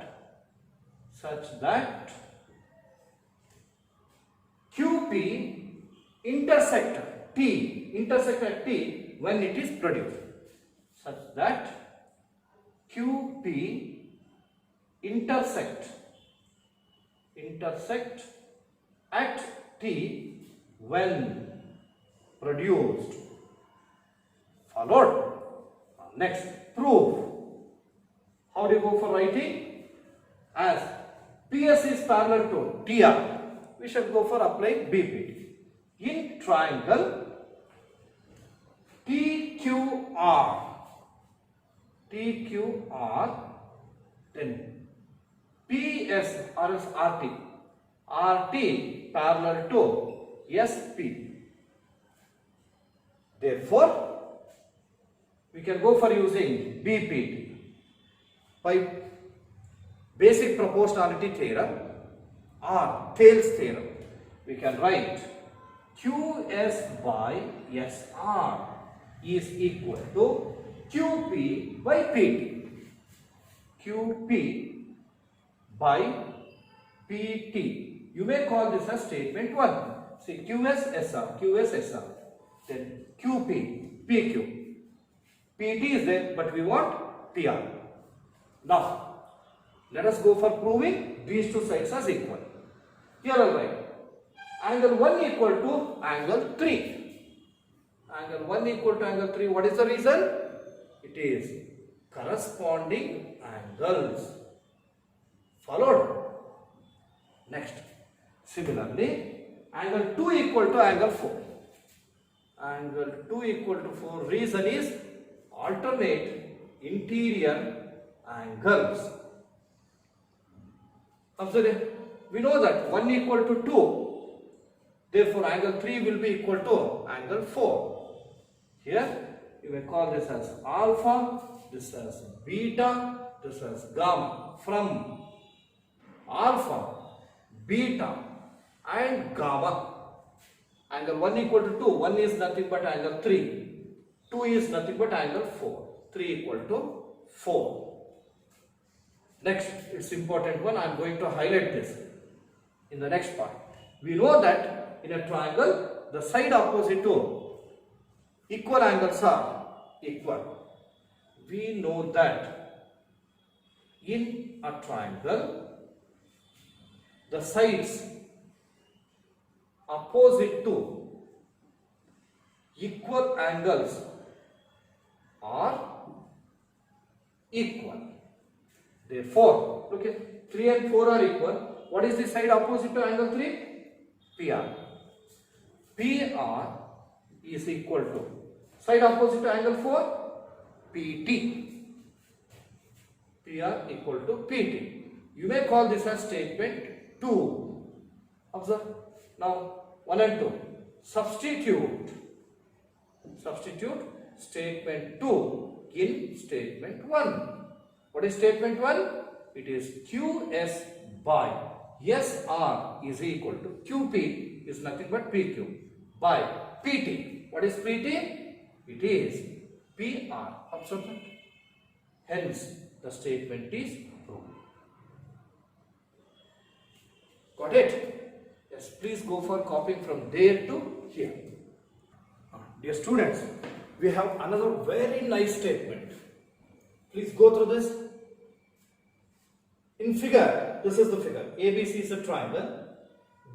QP intersect T when it is produced. Such that QP intersect at T when produced. Followed. Next, prove. How do you go for writing? As PS is parallel to TR, we shall go for applying BPT. In triangle TQR, then PS or else RT parallel to SP. Therefore, we can go for using BPT by basic proportionality theorem or Thales theorem. We can write QS by SR is equal to QP by PT. QP by PT. You may call this as statement 1. See, QS, then QP, PQ. PT is there, but we want PR. Now, let us go for proving these two sides as equal. Here I'll write angle 1 equal to angle 3. Angle 1 equal to angle 3. What is the reason? It is corresponding angles. Followed. Next. Similarly, angle 2 equal to angle 4. Angle 2 equal to 4. Reason is alternate interior angles. Observe, we know that 1 equal to 2. Therefore, angle 3 will be equal to angle 4. Here, you may call this as alpha, this as beta, this as gamma. From alpha, beta and gamma, angle 1 equal to 2. 1 is nothing but angle 3. 2 is nothing but angle 4. 3 equal to 4. Next, it's important one. I am going to highlight this in the next part. We know that in a triangle, the side opposite to equal angles are equal. We know that in a triangle, the sides opposite to equal angles are equal. Therefore, look at 3 and 4 are equal. What is the side opposite to angle 3? PR. PR is equal to side opposite to angle 4? PT. PR equal to PT. You may call this as statement 2. Observe. Now, 1 and 2. Substitute statement 2 in statement 1. What is statement 1? It is QS by SR is equal to QP is nothing but PQ by PT. What is PT? It is PR. Observe that. Hence, the statement is proved. Got it? Yes, please go for copying from there to here. Dear students, we have another very nice statement. Please go through this. In figure, this is the figure. ABC is a triangle.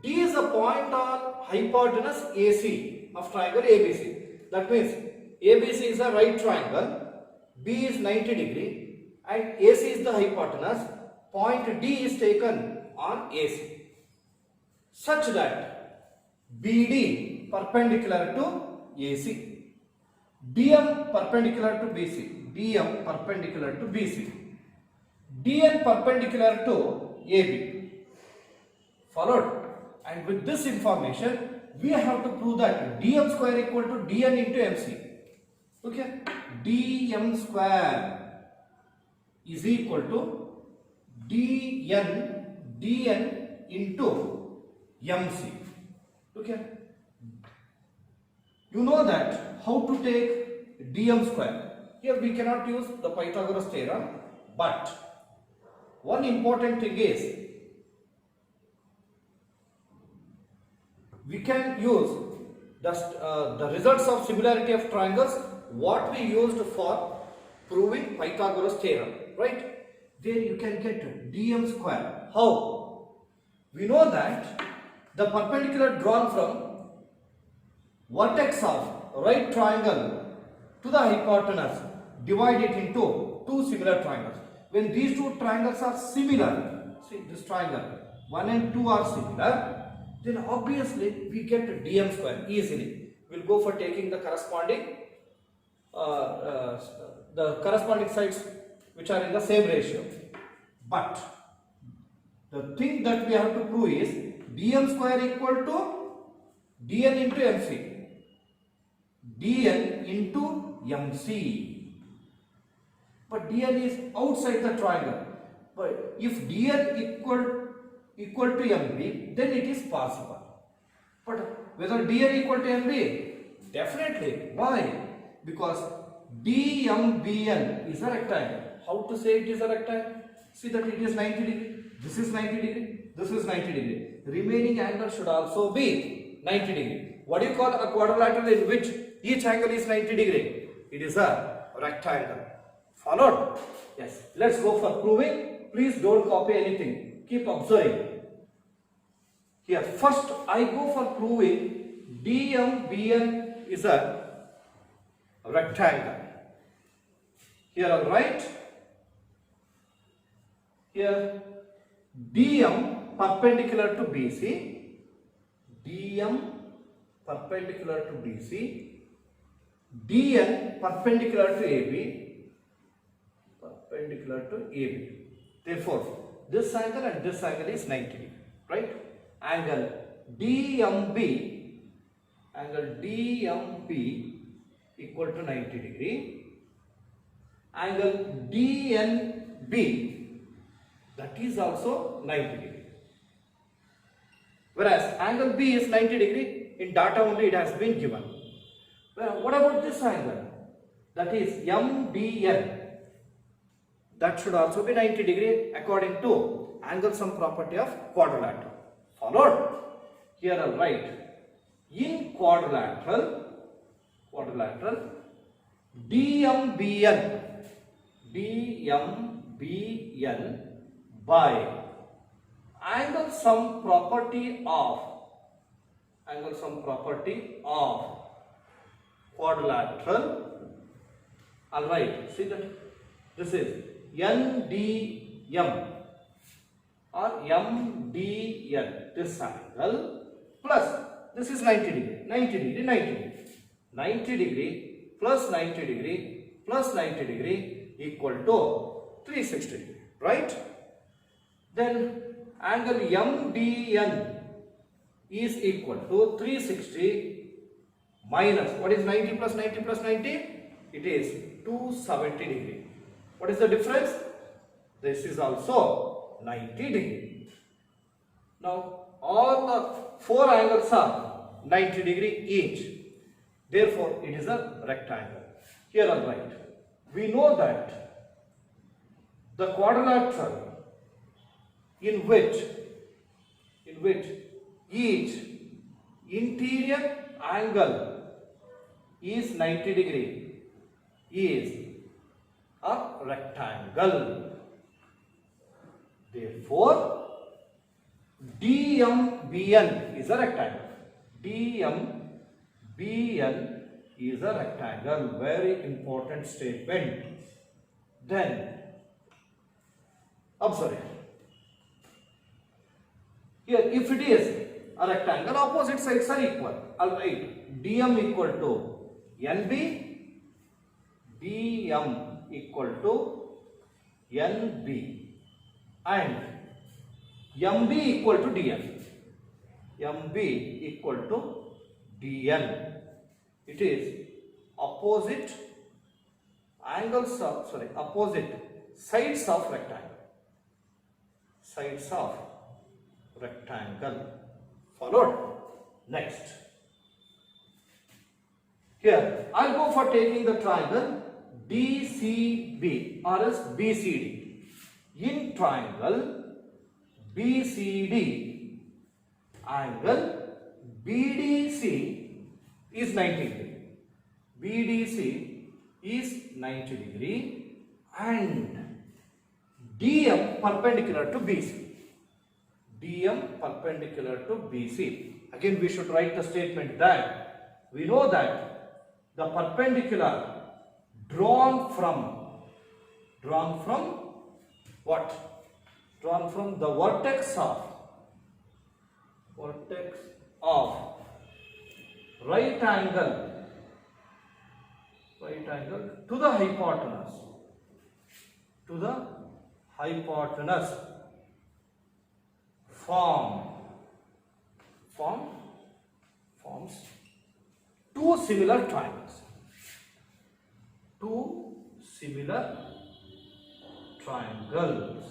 D is a point on hypotenuse AC of triangle ABC. That means ABC is a right triangle, B is 90 degree and AC is the hypotenuse. Point D is taken on AC such that BD perpendicular to AC, DM perpendicular to BC, DM perpendicular to BC, DN perpendicular to AB. Followed? And with this information, we have to prove that dm square equal to dn into mc. Okay? dm square is equal to dn into mc. Okay? You know that how to take dm square. Here we cannot use the Pythagoras theorem, but one important thing is we can use the results of similarity of triangles what we used for proving Pythagoras theorem, right? There you can get dm square. How? We know that the perpendicular drawn from vertex of right triangle to the hypotenuse divide it into two similar triangles. When these two triangles are similar, see this triangle 1 and 2 are similar, then obviously we get dm square easily. We'll go for taking the corresponding sides which are in the same ratio. But the thing that we have to prove is dm square equal to dn into mc. dn into mc. But dn is outside the triangle. But if dn equal to mb, then it is possible. But whether dn equal to mb? Definitely. Why? Because dmbn is a rectangle. How to say it is a rectangle? See that it is 90 degree. This is 90 degree. This is 90 degree. Remaining angle should also be 90 degree. What do you call a quadrilateral in which each angle is 90 degree? It is a rectangle. Followed? Yes. Let's go for proving. Please don't copy anything. Keep observing. Here, first I go for proving dmbn is a rectangle. Here I'll write. Here dm perpendicular to BC, dm perpendicular to BC, dn perpendicular to AB, perpendicular to AB. Therefore, this angle and this angle is 90 degree, right? Angle DMB equal to 90 degree. Angle DNB, that is also 90 degree. Whereas angle B is 90 degree, in data only it has been given. Well, what about this angle? That is MDN. That should also be 90 degree according to angle sum property of quadrilateral. Followed? Here I'll write in quadrilateral DMBN by angle sum property of quadrilateral. I'll write, see that this is NDM or MDN, this angle, plus this is 90 degree, 90 degree plus 90 degree plus 90 degree equal to 360 degree, right? Then angle MDN is equal to 360 minus, what is 90 plus 90 plus 90? It is 270 degree. What is the difference? This is also 90 degree. Now all the four angles are 90 degree each. Therefore, it is a rectangle. Here I'll write. We know that the quadrilateral in which each interior angle is 90 degree is a rectangle. Therefore, DMBN is a rectangle. DMBN is a rectangle. Very important statement. Then, observe here, if it is a rectangle, opposite sides are equal. Alright, DM equal to NB, DM equal to NB, and MB equal to DN. MB equal to DN. It is opposite angles of, opposite sides of rectangle. Sides of rectangle. Followed. Next. Here, I'll go for taking the triangle DCB or as BCD. In triangle BCD, angle BDC is 90 degree. BDC is 90 degree and DM perpendicular to BC. DM perpendicular to BC. Again, we should write the statement that we know that the perpendicular drawn from what? Drawn from the vertex of right angle to the hypotenuse forms two similar triangles.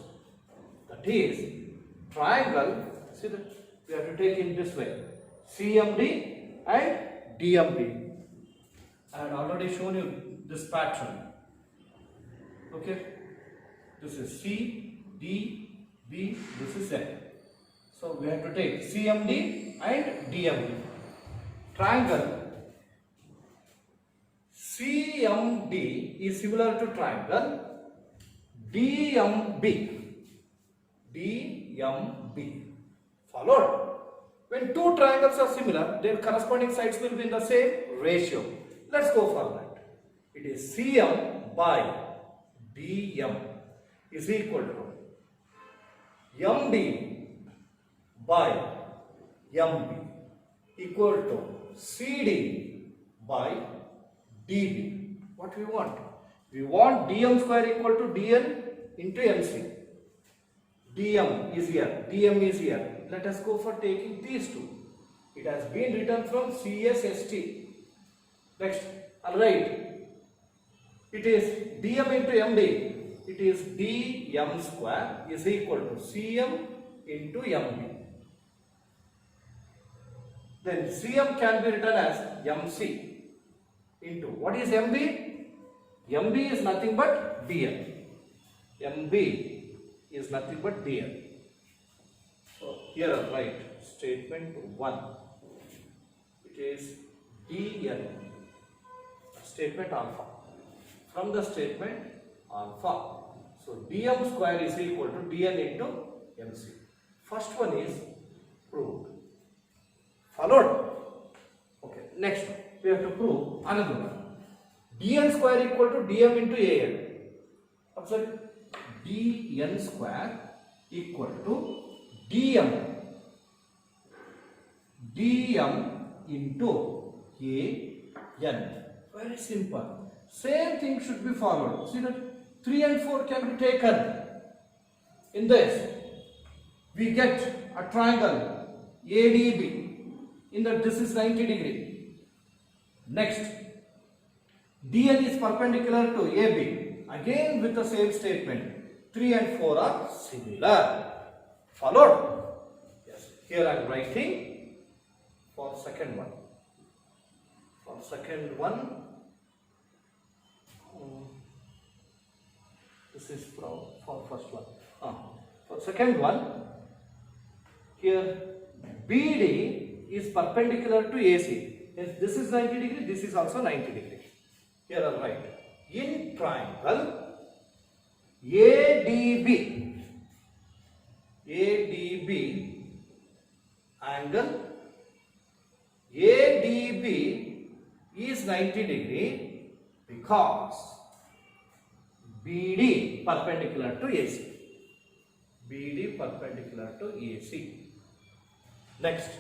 That is triangle. See that we have to take in this way: CMD and DMB. I had already shown you this pattern. Okay, this is C, D, B. This is N. So we have to take CMD and DMB. Triangle CMD is similar to triangle DMB. Followed. When two triangles are similar, their corresponding sides will be in the same ratio. Let's go for that. It is CM by DM is equal to MD by MB equal to CD by DB. What we want? We want DM square equal to DN into MC. DM is here, DM is here. Let us go for taking these two. It has been written from CSST. Next, alright. It is DM into MD. It is DM square is equal to CM into MB. Then CM can be written as MC into what is MB? MB is nothing but DN. MB is nothing but DN. So here I write statement 1. It is DN. Statement alpha. From the statement alpha. So DM square is equal to DN into MC. First one is proved. Followed. Okay. Next we have to prove another one. DN square equal to DM into AN. Observe. DN square equal to DM into AN. Very simple. Same thing should be followed. See that 3 and 4 can be taken. In this, we get a triangle ADB. In that, this is 90 degree. Next, DN is perpendicular to AB. Again with the same statement. 3 and 4 are similar. Followed? Yes. Here I am writing for second one. For second one, this is for first one. For second one, here BD is perpendicular to AC. Yes, this is 90 degree, this is also 90 degree. Here I write. In triangle ADB because BD perpendicular to AC. BD perpendicular to AC. Next,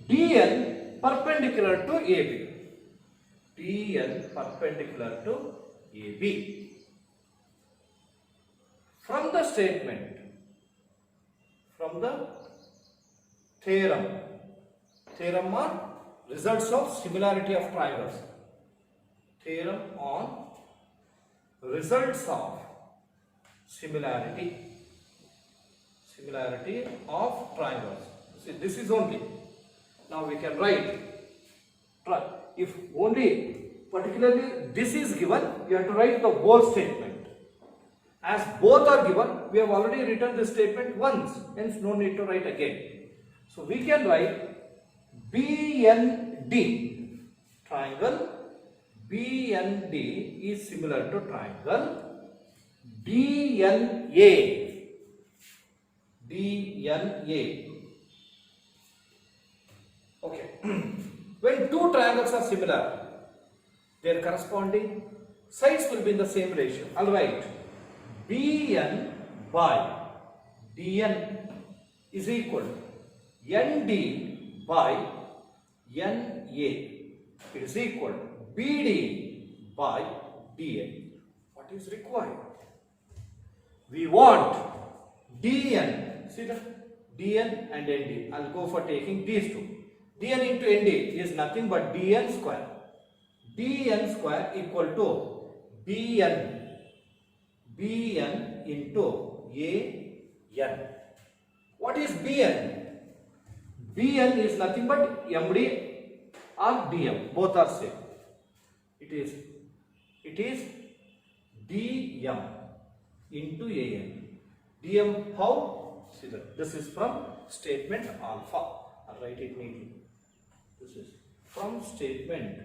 DN perpendicular to AB. DN perpendicular to AB. From the statement, from the theorem on results of similarity of triangles. Theorem on results of similarity of triangles. See, this is only. Now we can write, if only particularly this is given, you have to write the whole statement. As both are given, we have already written this statement once, hence no need to write again. So we can write BND, triangle BND is similar to triangle DNA. Okay. When two triangles are similar, their corresponding sides will be in the same ratio. Alright. BN by DN is equal to ND by NA. It is equal to BD by DN. What is required? We want DN. See that? DN and ND. I'll go for taking these two. DN into ND is nothing but DN square. DN square equal to BN into AN. What is BN? BN is nothing but MD or DM. Both are same. It is DM into AN. DM how? See that this is from statement alpha. I'll write it neatly. This is from statement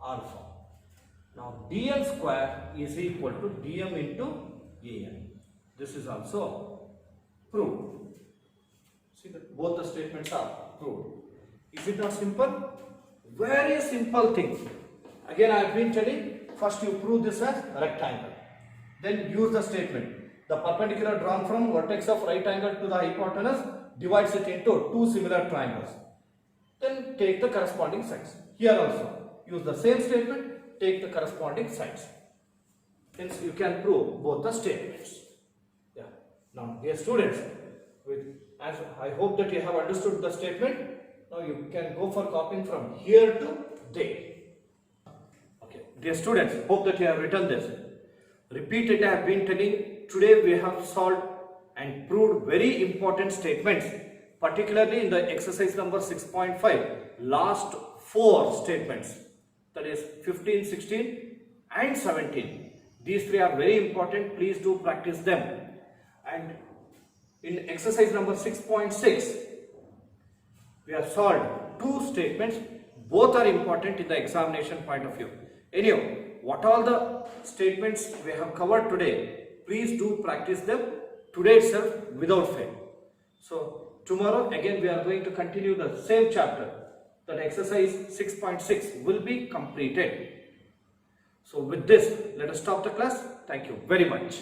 alpha. Now dn square is equal to dm into an. This is also proved. See that both the statements are proved. Is it not simple? Very simple thing. Again I have been telling, first you prove this as rectangle. Then use the statement. The perpendicular drawn from vertex of right angle to the hypotenuse divides it into two similar triangles. Then take the corresponding sides. Here also use the same statement. Take the corresponding sides. Hence you can prove both the statements. Yeah. Now dear students, as I hope that you have understood the statement, now you can go for copying from here to there. Okay. Dear students, hope that you have written this. Repeatedly I have been telling, today we have solved and proved very important statements, particularly in the exercise number 6.5, last 4 statements. That is 15, 16 and 17. These 3 are very important. Please do practice them. And in exercise number 6.6, we have solved 2 statements. Both are important in the examination point of view. Anyhow, what all the statements we have covered today, please do practice them today itself without fail. So tomorrow again we are going to continue the same chapter. That exercise 6.6 will be completed. So with this, let us stop the class. Thank you very much.